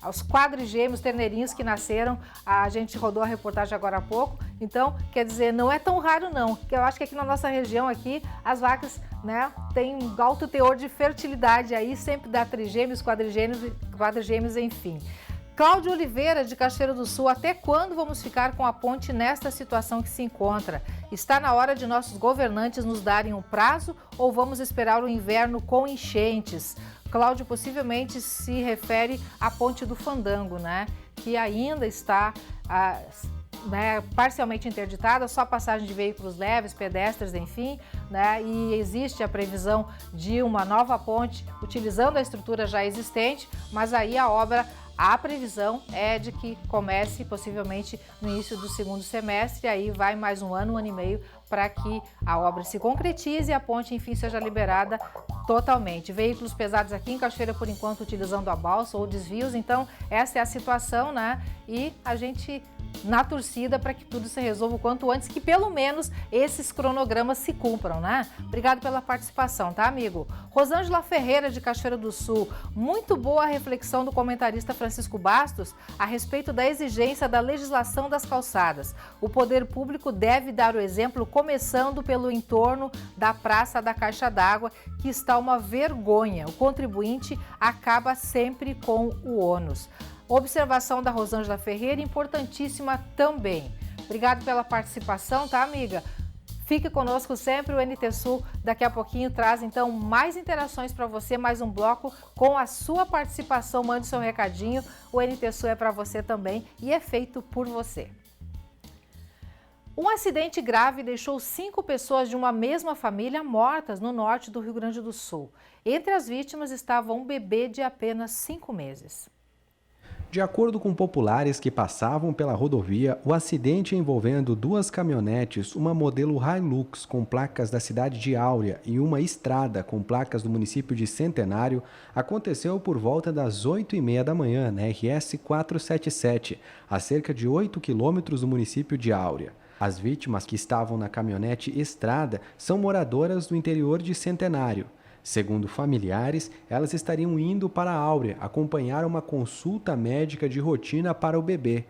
aos quadrigêmeos terneirinhos que nasceram. A gente rodou a reportagem agora há pouco, então quer dizer, não é tão raro não, porque eu acho que aqui na nossa região aqui as vacas, né, têm um alto teor de fertilidade aí, sempre dá trigêmeos, quadrigêmeos, enfim. Cláudio Oliveira, de Cachoeira do Sul, até quando vamos ficar com a ponte nesta situação que se encontra? Está na hora de nossos governantes nos darem um prazo ou vamos esperar o inverno com enchentes? Cláudio possivelmente se refere à ponte do Fandango, né? Que ainda está parcialmente interditada, só passagem de veículos leves, pedestres, enfim, né? E existe a previsão de uma nova ponte utilizando a estrutura já existente, mas aí a previsão é de que comece possivelmente no início do segundo semestre, aí vai mais um ano e meio para que a obra se concretize e a ponte, enfim, seja liberada totalmente. Veículos pesados aqui em Cachoeira, por enquanto, utilizando a balsa ou desvios, então essa é a situação, né? E a gente na torcida para que tudo se resolva o quanto antes, que pelo menos esses cronogramas se cumpram, né? Obrigado pela participação, tá, amigo? Rosângela Ferreira, de Cachoeira do Sul, muito boa a reflexão do comentarista Francisco Bastos a respeito da exigência da legislação das calçadas. O poder público deve dar o exemplo, começando pelo entorno da Praça da Caixa d'Água, que está uma vergonha. O contribuinte acaba sempre com o ônus. Observação da Rosângela Ferreira, importantíssima também. Obrigado pela participação, tá, amiga? Fique conosco sempre, o NT Sul daqui a pouquinho traz então mais interações para você, mais um bloco com a sua participação. Mande seu recadinho, o NT Sul é para você também e é feito por você. Um acidente grave deixou 5 pessoas de uma mesma família mortas no norte do Rio Grande do Sul. Entre as vítimas estava um bebê de apenas 5 meses. De acordo com populares que passavam pela rodovia, o acidente envolvendo 2 caminhonetes, uma modelo Hilux com placas da cidade de Áurea e uma Estrada com placas do município de Centenário, aconteceu por volta das 8h30 da manhã na RS 477, a cerca de 8 quilômetros do município de Áurea. As vítimas que estavam na caminhonete Estrada são moradoras do interior de Centenário. Segundo familiares, elas estariam indo para Áurea acompanhar uma consulta médica de rotina para o bebê.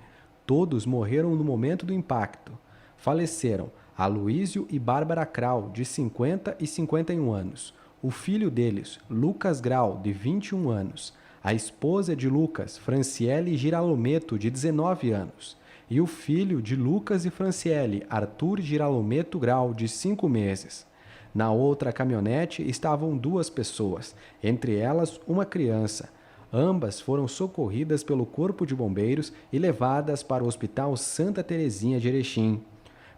Todos morreram no momento do impacto. Faleceram Aloísio e Bárbara Krau, de 50 e 51 anos. O filho deles, Lucas Grau, de 21 anos. A esposa de Lucas, Franciele Giralometo, de 19 anos. E o filho de Lucas e Franciele, Arthur Giralometo Grau, de 5 meses. Na outra caminhonete estavam 2 pessoas, entre elas uma criança. Ambas foram socorridas pelo Corpo de Bombeiros e levadas para o Hospital Santa Terezinha de Erechim.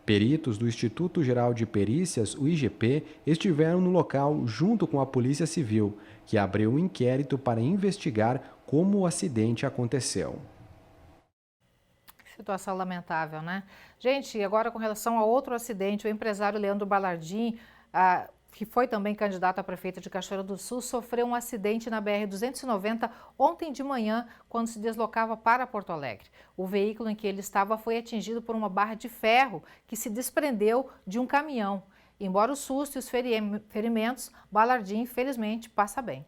Peritos do Instituto Geral de Perícias, o IGP, estiveram no local junto com a Polícia Civil, que abriu um inquérito para investigar como o acidente aconteceu. Situação lamentável, né? Gente, agora com relação a outro acidente, o empresário Leandro Balardim, que foi também candidato a prefeito de Cachoeira do Sul, sofreu um acidente na BR-290 ontem de manhã, quando se deslocava para Porto Alegre. O veículo em que ele estava foi atingido por uma barra de ferro que se desprendeu de um caminhão. Embora o susto e os ferimentos, Balardim, infelizmente, passa bem.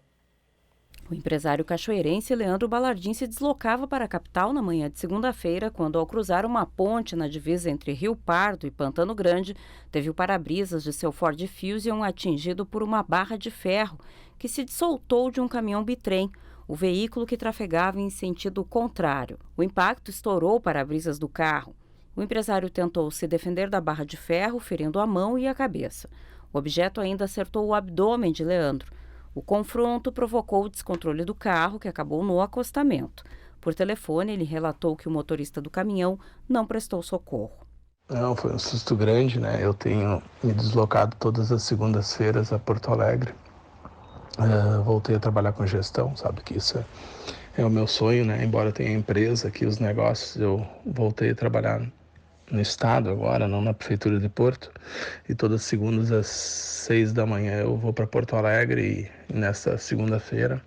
O empresário cachoeirense Leandro Balardim se deslocava para a capital na manhã de segunda-feira, quando, ao cruzar uma ponte na divisa entre Rio Pardo e Pantano Grande, teve o para-brisas de seu Ford Fusion atingido por uma barra de ferro que se soltou de um caminhão bitrem, o veículo que trafegava em sentido contrário. O impacto estourou o para-brisas do carro. O empresário tentou se defender da barra de ferro, ferindo a mão e a cabeça. O objeto ainda acertou o abdômen de Leandro. O confronto provocou o descontrole do carro, que acabou no acostamento. Por telefone, ele relatou que o motorista do caminhão não prestou socorro. Não, foi um susto grande, né? Eu tenho me deslocado todas as segundas-feiras a Porto Alegre. Voltei a trabalhar com gestão, sabe que isso é o meu sonho, né? Embora eu tenha empresa aqui, os negócios, eu voltei a trabalhar no estado agora, não na prefeitura de Porto. E todas as segundas às 6 da manhã eu vou para Porto Alegre e nessa segunda-feira,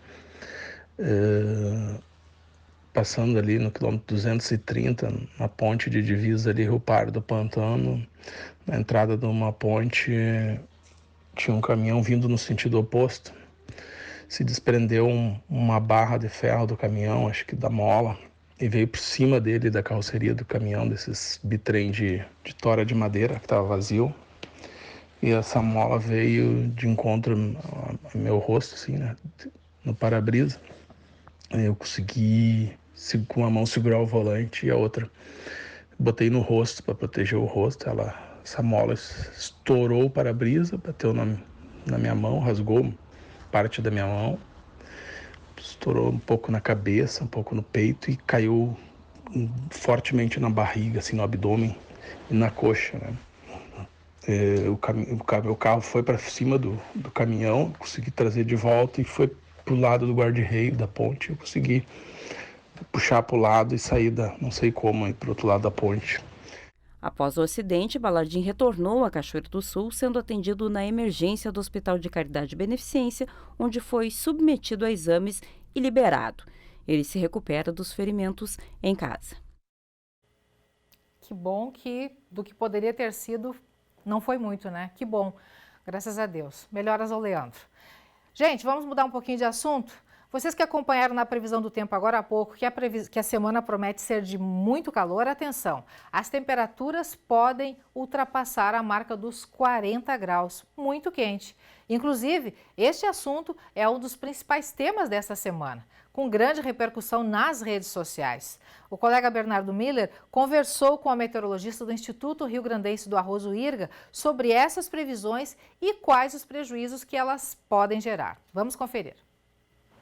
passando ali no quilômetro 230, na ponte de divisa ali, Rio Pardo, Pantano, na entrada de uma ponte, tinha um caminhão vindo no sentido oposto. Se desprendeu uma barra de ferro do caminhão, acho que da mola, e veio por cima dele, da carroceria do caminhão, desses bitrem de tora de madeira, que estava vazio. E essa mola veio de encontro ao meu rosto, assim, né, no para-brisa. Eu consegui, com uma mão, segurar o volante e a outra botei no rosto para proteger o rosto. Essa mola estourou o para-brisa, bateu na minha mão, rasgou parte da minha mão, estourou um pouco na cabeça, um pouco no peito e caiu fortemente na barriga, assim, no abdômen e na coxa, né? O carro foi para cima do caminhão, consegui trazer de volta e foi pro lado do guarda-reio da ponte. Eu consegui puxar para o lado e sair não sei como, para o outro lado da ponte. Após o acidente, Balardim retornou a Cachoeira do Sul, sendo atendido na emergência do Hospital de Caridade e Beneficência, onde foi submetido a exames e liberado. Ele se recupera dos ferimentos em casa. Que bom que do que poderia ter sido, não foi muito, né? Que bom, graças a Deus. Melhoras ao Leandro. Gente, vamos mudar um pouquinho de assunto? Vocês que acompanharam na previsão do tempo agora há pouco que a semana promete ser de muito calor, atenção, as temperaturas podem ultrapassar a marca dos 40 graus, muito quente. Inclusive, este assunto é um dos principais temas desta semana, com grande repercussão nas redes sociais. O colega Bernardo Miller conversou com a meteorologista do Instituto Rio Grandense do Arroz, o IRGA, sobre essas previsões e quais os prejuízos que elas podem gerar. Vamos conferir.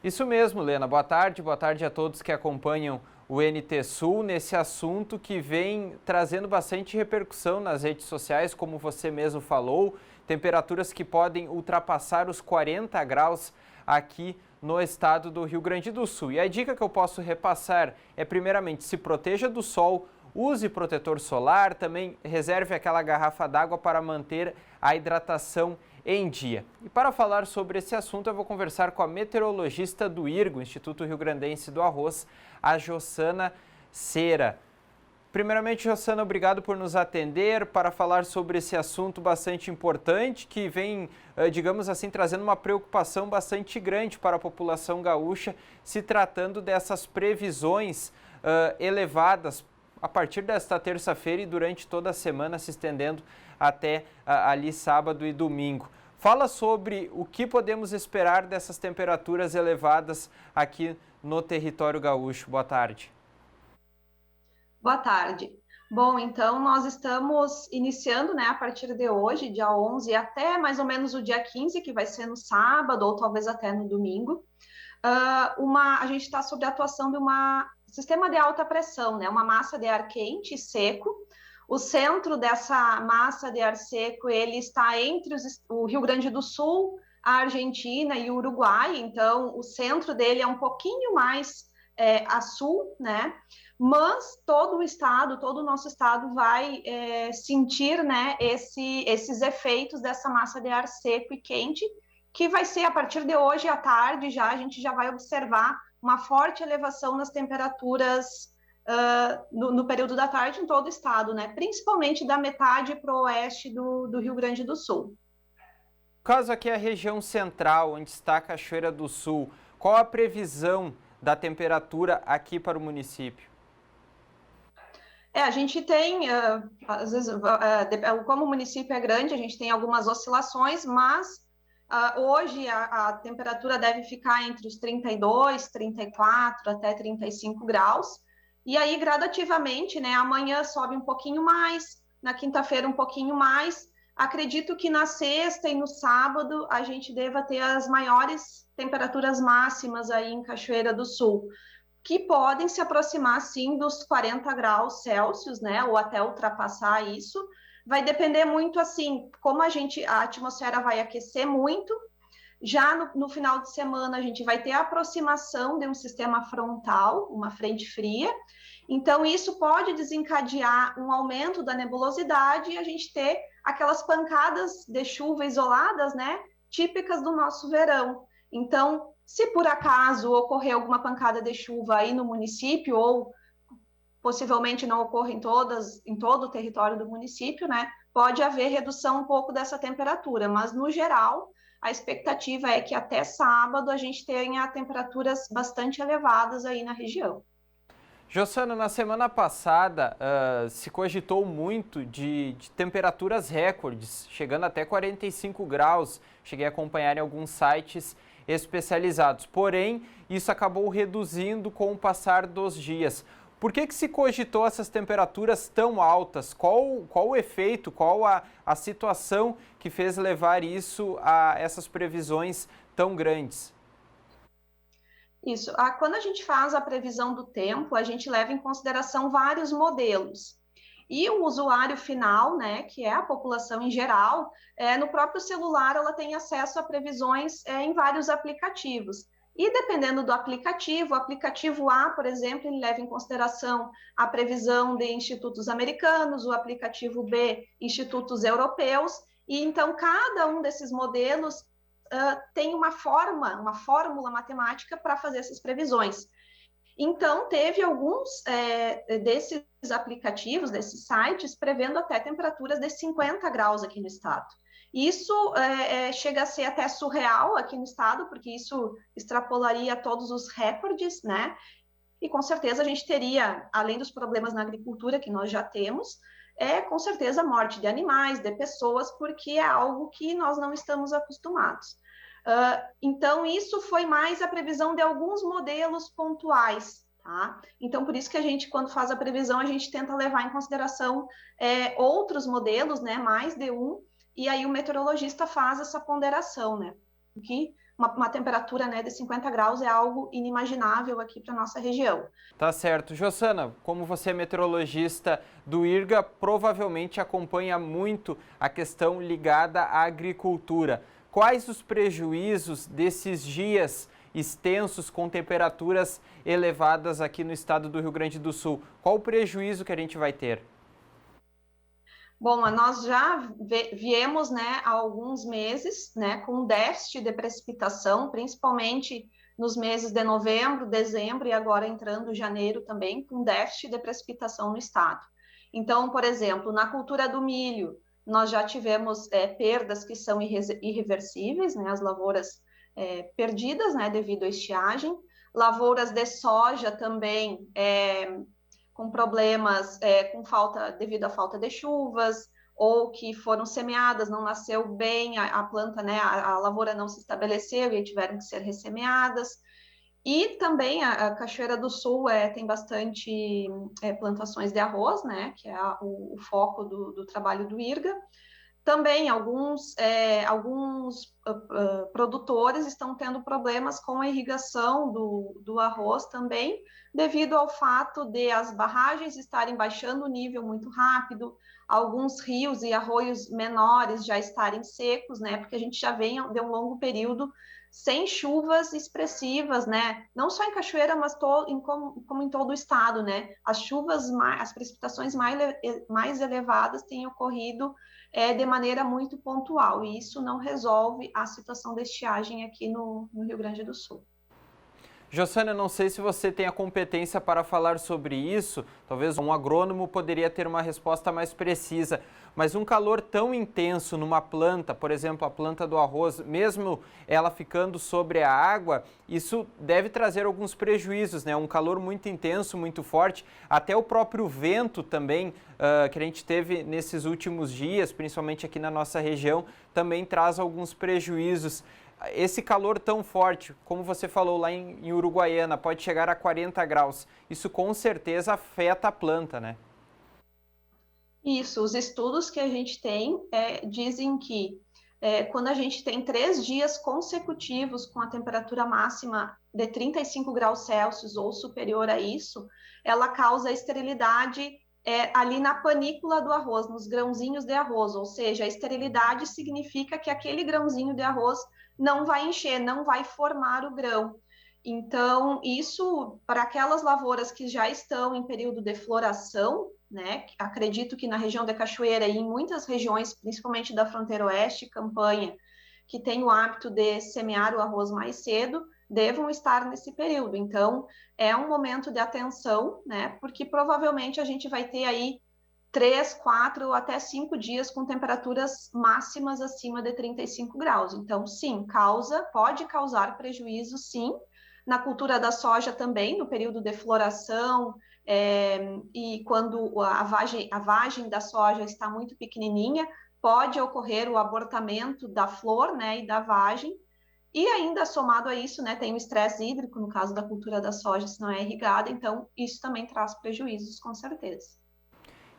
Isso mesmo, Lena. Boa tarde a todos que acompanham o NT Sul nesse assunto que vem trazendo bastante repercussão nas redes sociais, como você mesmo falou, temperaturas que podem ultrapassar os 40 graus aqui no estado do Rio Grande do Sul. E a dica que eu posso repassar é, primeiramente, se proteja do sol, use protetor solar, também reserve aquela garrafa d'água para manter a hidratação em dia. E para falar sobre esse assunto, eu vou conversar com a meteorologista do IRGA, Instituto Rio Grandense do Arroz, a Jossana Cera. Primeiramente, Jossana, obrigado por nos atender para falar sobre esse assunto bastante importante que vem, digamos assim, trazendo uma preocupação bastante grande para a população gaúcha, se tratando dessas previsões elevadas a partir desta terça-feira e durante toda a semana, se estendendo até ali sábado e domingo. Fala sobre o que podemos esperar dessas temperaturas elevadas aqui no território gaúcho. Boa tarde. Boa tarde. Bom, então nós estamos iniciando, né, a partir de hoje, dia 11, até mais ou menos o dia 15, que vai ser no sábado ou talvez até no domingo. A gente está sob a atuação de um sistema de alta pressão, né, uma massa de ar quente e seco. O centro dessa massa de ar seco, ele está entre o Rio Grande do Sul, a Argentina e o Uruguai, então o centro dele é um pouquinho mais a sul, né? Mas todo o nosso estado vai sentir, né, esses efeitos dessa massa de ar seco e quente, que vai ser a partir de hoje à tarde, a gente já vai observar uma forte elevação nas temperaturas no período da tarde em todo o estado, né? Principalmente da metade para o oeste do Rio Grande do Sul. Caso aqui a região central, onde está a Cachoeira do Sul, qual a previsão da temperatura aqui para o município? A gente tem, às vezes, como o município é grande, a gente tem algumas oscilações, mas hoje a temperatura deve ficar entre os 32, 34 até 35 graus. E aí, gradativamente, né, amanhã sobe um pouquinho mais, na quinta-feira um pouquinho mais, Acredito que na sexta e no sábado a gente deva ter as maiores temperaturas máximas aí em Cachoeira do Sul, que podem se aproximar, sim, dos 40 graus Celsius, né, ou até ultrapassar isso. Vai depender muito, assim, como a atmosfera vai aquecer muito. Já no final de semana, a gente vai ter a aproximação de um sistema frontal, uma frente fria. Então, isso pode desencadear um aumento da nebulosidade e a gente ter aquelas pancadas de chuva isoladas, né, típicas do nosso verão. Então, se por acaso ocorrer alguma pancada de chuva aí no município, ou possivelmente não ocorra em todo o território do município, né, pode haver redução um pouco dessa temperatura, mas no geral, a expectativa é que até sábado a gente tenha temperaturas bastante elevadas aí na região. Jossana, na semana passada se cogitou muito de temperaturas recordes, chegando até 45 graus. Cheguei a acompanhar em alguns sites especializados. Porém, isso acabou reduzindo com o passar dos dias. Por que se cogitou essas temperaturas tão altas? Qual o efeito, qual a situação que fez levar isso a essas previsões tão grandes? Isso. Quando a gente faz a previsão do tempo, a gente leva em consideração vários modelos. E o usuário final, né, que é a população em geral, no próprio celular ela tem acesso a previsões em vários aplicativos. E dependendo do aplicativo, o aplicativo A, por exemplo, ele leva em consideração a previsão de institutos americanos, o aplicativo B, institutos europeus, e então cada um desses modelos tem uma fórmula matemática para fazer essas previsões. Então, teve alguns desses aplicativos, desses sites, prevendo até temperaturas de 50 graus aqui no estado. Isso chega a ser até surreal aqui no estado, porque isso extrapolaria todos os recordes, né? E com certeza a gente teria, além dos problemas na agricultura que nós já temos, com certeza morte de animais, de pessoas, porque é algo que nós não estamos acostumados. Então, isso foi mais a previsão de alguns modelos pontuais, tá? Então, por isso que a gente, quando faz a previsão, a gente tenta levar em consideração outros modelos, né? Mais de um, e aí o meteorologista faz essa ponderação, né? Porque uma temperatura, né, de 50 graus é algo inimaginável aqui para a nossa região. Tá certo. Jossana, como você é meteorologista do IRGA, provavelmente acompanha muito a questão ligada à agricultura. Quais os prejuízos desses dias extensos com temperaturas elevadas aqui no estado do Rio Grande do Sul? Qual o prejuízo que a gente vai ter? Bom, nós já viemos, né, há alguns meses, né, com déficit de precipitação, principalmente nos meses de novembro, dezembro e agora entrando janeiro também, com déficit de precipitação no estado. Então, por exemplo, na cultura do milho, nós já tivemos perdas que são irreversíveis, né, as lavouras perdidas, né, devido à estiagem. Lavouras de soja também com problemas devido à falta de chuvas, ou que foram semeadas, não nasceu bem a planta, né, a lavoura não se estabeleceu e tiveram que ser ressemeadas. E também a Cachoeira do Sul tem bastante plantações de arroz, né, que é o foco do trabalho do IRGA. Também alguns produtores estão tendo problemas com a irrigação do arroz também, devido ao fato de as barragens estarem baixando o nível muito rápido, alguns rios e arroios menores já estarem secos, né, porque a gente já vem de um longo período sem chuvas expressivas, né? Não só em Cachoeira, mas como em todo o estado, né? As precipitações mais elevadas têm ocorrido de maneira muito pontual, e isso não resolve a situação de estiagem aqui no Rio Grande do Sul. Jossana, não sei se você tem a competência para falar sobre isso, talvez um agrônomo poderia ter uma resposta mais precisa, mas um calor tão intenso numa planta, por exemplo, a planta do arroz, mesmo ela ficando sobre a água, isso deve trazer alguns prejuízos, né? Um calor muito intenso, muito forte, até o próprio vento também, que a gente teve nesses últimos dias, principalmente aqui na nossa região, também traz alguns prejuízos. Esse calor tão forte, como você falou lá em Uruguaiana, pode chegar a 40 graus. Isso com certeza afeta a planta, né? Isso, os estudos que a gente tem dizem que quando a gente tem 3 dias consecutivos com a temperatura máxima de 35 graus Celsius ou superior a isso, ela causa esterilidade ali na panícula do arroz, nos grãozinhos de arroz, ou seja, a esterilidade significa que aquele grãozinho de arroz não vai encher, não vai formar o grão. Então, isso, para aquelas lavouras que já estão em período de floração, né, acredito que na região da Cachoeira e em muitas regiões, principalmente da fronteira oeste, Campanha, que tem o hábito de semear o arroz mais cedo, devam estar nesse período. Então, é um momento de atenção, né, porque provavelmente a gente vai ter aí 3, 4 ou até 5 dias com temperaturas máximas acima de 35 graus. Então, sim, pode causar prejuízo, sim. Na cultura da soja também, no período de floração, e quando a vagem da soja está muito pequenininha, pode ocorrer o abortamento da flor, né, e da vagem. E ainda somado a isso, né, tem o estresse hídrico, no caso da cultura da soja, se não é irrigada, então isso também traz prejuízos, com certeza.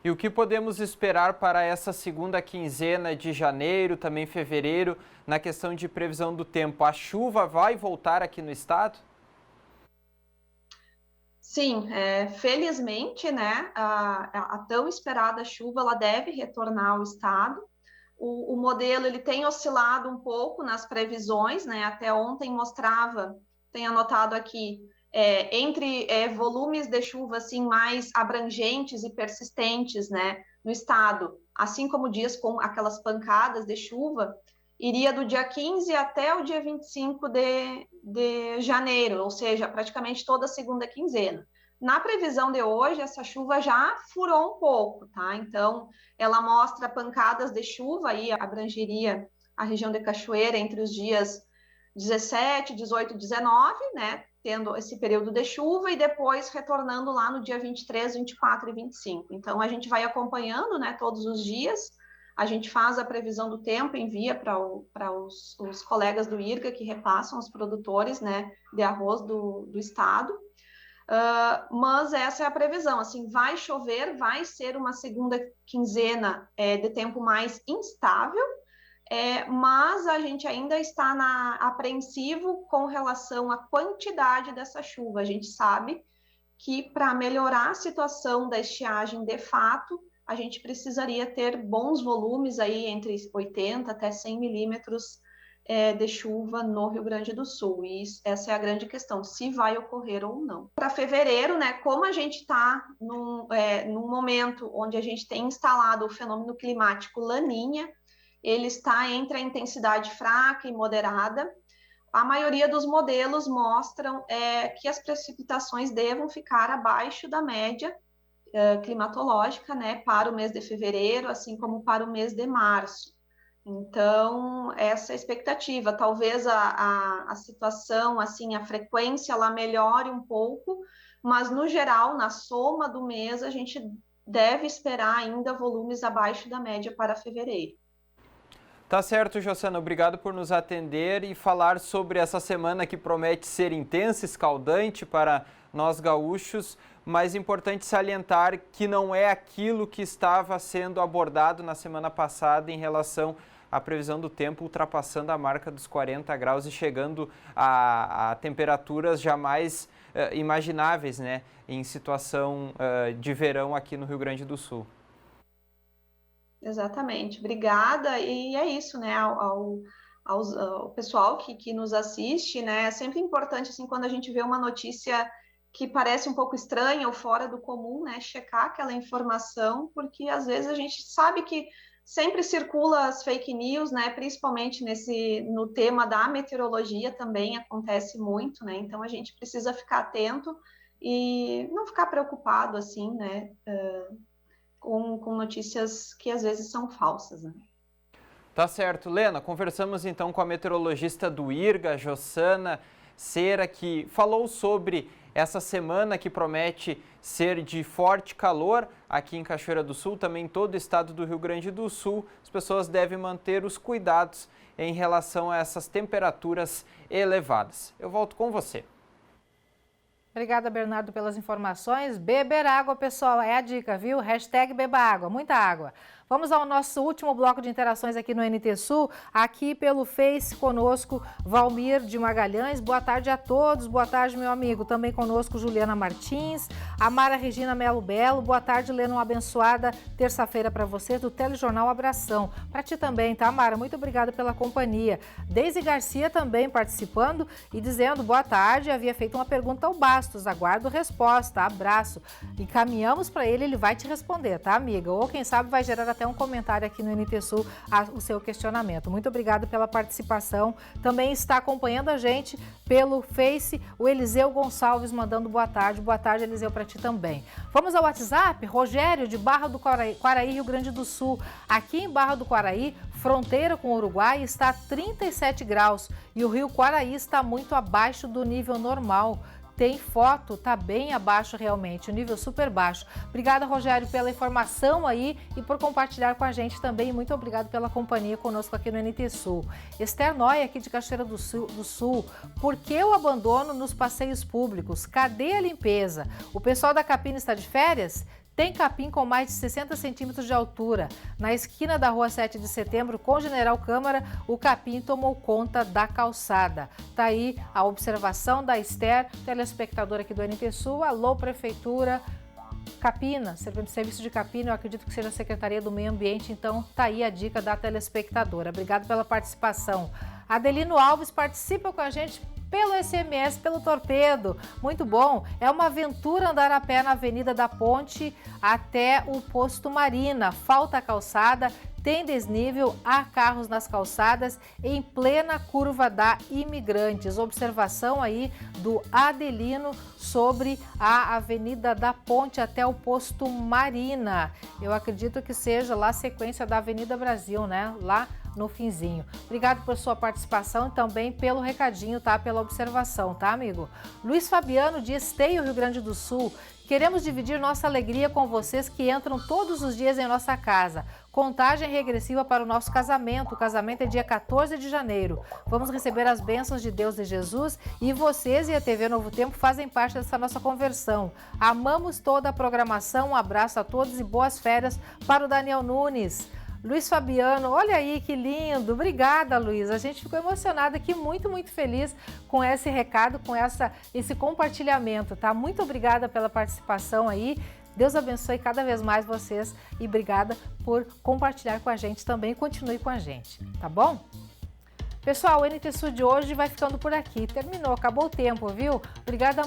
E o que podemos esperar para essa segunda quinzena de janeiro, também fevereiro, na questão de previsão do tempo? A chuva vai voltar aqui no estado? Sim, felizmente, né, a tão esperada chuva ela deve retornar ao estado. O modelo ele tem oscilado um pouco nas previsões, né? Até ontem mostrava, tem anotado aqui, entre volumes de chuva assim mais abrangentes e persistentes, né, no estado, assim como dias com aquelas pancadas de chuva, iria do dia 15 até o dia 25 de janeiro, ou seja, praticamente toda a segunda quinzena. Na previsão de hoje, essa chuva já furou um pouco, tá? Então, ela mostra pancadas de chuva, aí abrangeria a região de Cachoeira entre os dias 17, 18, 19, né? Tendo esse período de chuva e depois retornando lá no dia 23, 24 e 25. Então, a gente vai acompanhando, né, todos os dias. A gente faz a previsão do tempo, envia para os colegas do IRGA que repassam os produtores, né, de arroz do estado. Mas essa é a previsão, assim, vai chover, vai ser uma segunda quinzena de tempo mais instável, mas a gente ainda está apreensivo com relação à quantidade dessa chuva. A gente sabe que para melhorar a situação da estiagem de fato, a gente precisaria ter bons volumes aí entre 80 até 100 milímetros de chuva no Rio Grande do Sul, e essa é a grande questão, se vai ocorrer ou não. Para fevereiro, né, como a gente está num momento onde a gente tem instalado o fenômeno climático Laninha, ele está entre a intensidade fraca e moderada. A maioria dos modelos mostram que as precipitações devam ficar abaixo da média climatológica, né, para o mês de fevereiro, assim como para o mês de março. Então, essa é a expectativa. Talvez a situação, assim, a frequência, ela melhore um pouco, mas, no geral, na soma do mês, a gente deve esperar ainda volumes abaixo da média para fevereiro. Tá certo, Jossana. Obrigado por nos atender e falar sobre essa semana que promete ser intensa, escaldante para nós gaúchos, mas importante salientar que não é aquilo que estava sendo abordado na semana passada em relação à previsão do tempo, ultrapassando a marca dos 40 graus e chegando a temperaturas jamais imagináveis, né, em situação de verão aqui no Rio Grande do Sul. Exatamente, obrigada, e é isso, né, ao pessoal que nos assiste, né, é sempre importante, assim, quando a gente vê uma notícia que parece um pouco estranha ou fora do comum, né, checar aquela informação, porque às vezes a gente sabe que sempre circula as fake news, né, principalmente no tema da meteorologia também acontece muito, né, então a gente precisa ficar atento e não ficar preocupado, assim, né, com notícias que às vezes são falsas, né? Tá certo. Lena, conversamos então com a meteorologista do IRGA, Jossana Cera, que falou sobre essa semana que promete ser de forte calor aqui em Cachoeira do Sul, também em todo o estado do Rio Grande do Sul. As pessoas devem manter os cuidados em relação a essas temperaturas elevadas. Eu volto com você. Obrigada, Bernardo, pelas informações. Beber água, pessoal, é a dica, viu? Hashtag beba água, muita água. Vamos ao nosso último bloco de interações aqui no NT Sul, aqui pelo Face conosco, Valmir de Magalhães. Boa tarde a todos, boa tarde, meu amigo. Também conosco, Juliana Martins, a Mara Regina Melo Belo. Boa tarde, Lena, uma abençoada terça-feira para você do Telejornal Abração. Para ti também, tá, Mara? Muito obrigada pela companhia. Deise Garcia também participando e dizendo boa tarde, havia feito uma pergunta ao Bastos, aguardo resposta, abraço. Encaminhamos para ele, ele vai te responder, tá, amiga? Ou quem sabe vai gerar até um comentário aqui no NT Sul o seu questionamento. Muito obrigado pela participação. Também está acompanhando a gente pelo Face o Eliseu Gonçalves mandando boa tarde. Boa tarde, Eliseu, para ti também. Vamos ao WhatsApp? Rogério, de Barra do Quaraí, Rio Grande do Sul. Aqui em Barra do Quaraí, fronteira com o Uruguai, está a 37 graus e o rio Quaraí está muito abaixo do nível normal. Tem foto, tá bem abaixo realmente, o nível super baixo. Obrigada, Rogério, pela informação aí e por compartilhar com a gente também. Muito obrigado pela companhia conosco aqui no NT Sul. Esther Noia, aqui de Cachoeira do Sul. Por que o abandono nos passeios públicos? Cadê a limpeza? O pessoal da Capina está de férias? Tem capim com mais de 60 centímetros de altura. Na esquina da rua 7 de setembro, com General Câmara, o capim tomou conta da calçada. Tá aí a observação da Esther, telespectadora aqui do NT Sul. Alô, Prefeitura, Capina, serviço de Capina, eu acredito que seja a Secretaria do Meio Ambiente, então tá aí a dica da telespectadora. Obrigado pela participação. Adelino Alves participa com a gente pelo SMS, pelo Torpedo. Muito bom. É uma aventura andar a pé na Avenida da Ponte até o Posto Marina. Falta calçada, tem desnível, há carros nas calçadas em plena curva da Imigrantes. Observação aí do Adelino sobre a Avenida da Ponte até o Posto Marina. Eu acredito que seja lá a sequência da Avenida Brasil, né? Lá no finzinho. Obrigado por sua participação e também pelo recadinho, tá? Pela observação, tá, amigo? Luiz Fabiano de Esteio, Rio Grande do Sul. Queremos dividir nossa alegria com vocês que entram todos os dias em nossa casa. Contagem regressiva para o nosso casamento. O casamento é dia 14 de janeiro. Vamos receber as bênçãos de Deus e Jesus e vocês e a TV Novo Tempo fazem parte dessa nossa conversão. Amamos toda a programação. Um abraço a todos e boas férias para o Daniel Nunes. Luiz Fabiano, olha aí que lindo, obrigada, Luiz, a gente ficou emocionada aqui, muito feliz com esse recado, com esse compartilhamento, tá? Muito obrigada pela participação aí, Deus abençoe cada vez mais vocês e obrigada por compartilhar com a gente também, continue com a gente, tá bom? Pessoal, o NT Sul de hoje vai ficando por aqui. Terminou, acabou o tempo, viu?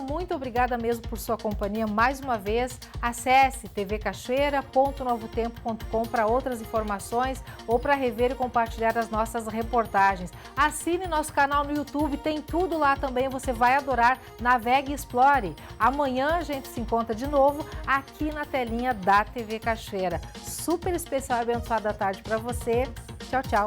Muito obrigada mesmo por sua companhia mais uma vez. Acesse tvcachoeira.novotempo.com para outras informações ou para rever e compartilhar as nossas reportagens. Assine nosso canal no YouTube, tem tudo lá também, você vai adorar. Navegue e explore. Amanhã a gente se encontra de novo aqui na telinha da TV Cachoeira. Super especial e abençoada tarde para você. Tchau, tchau.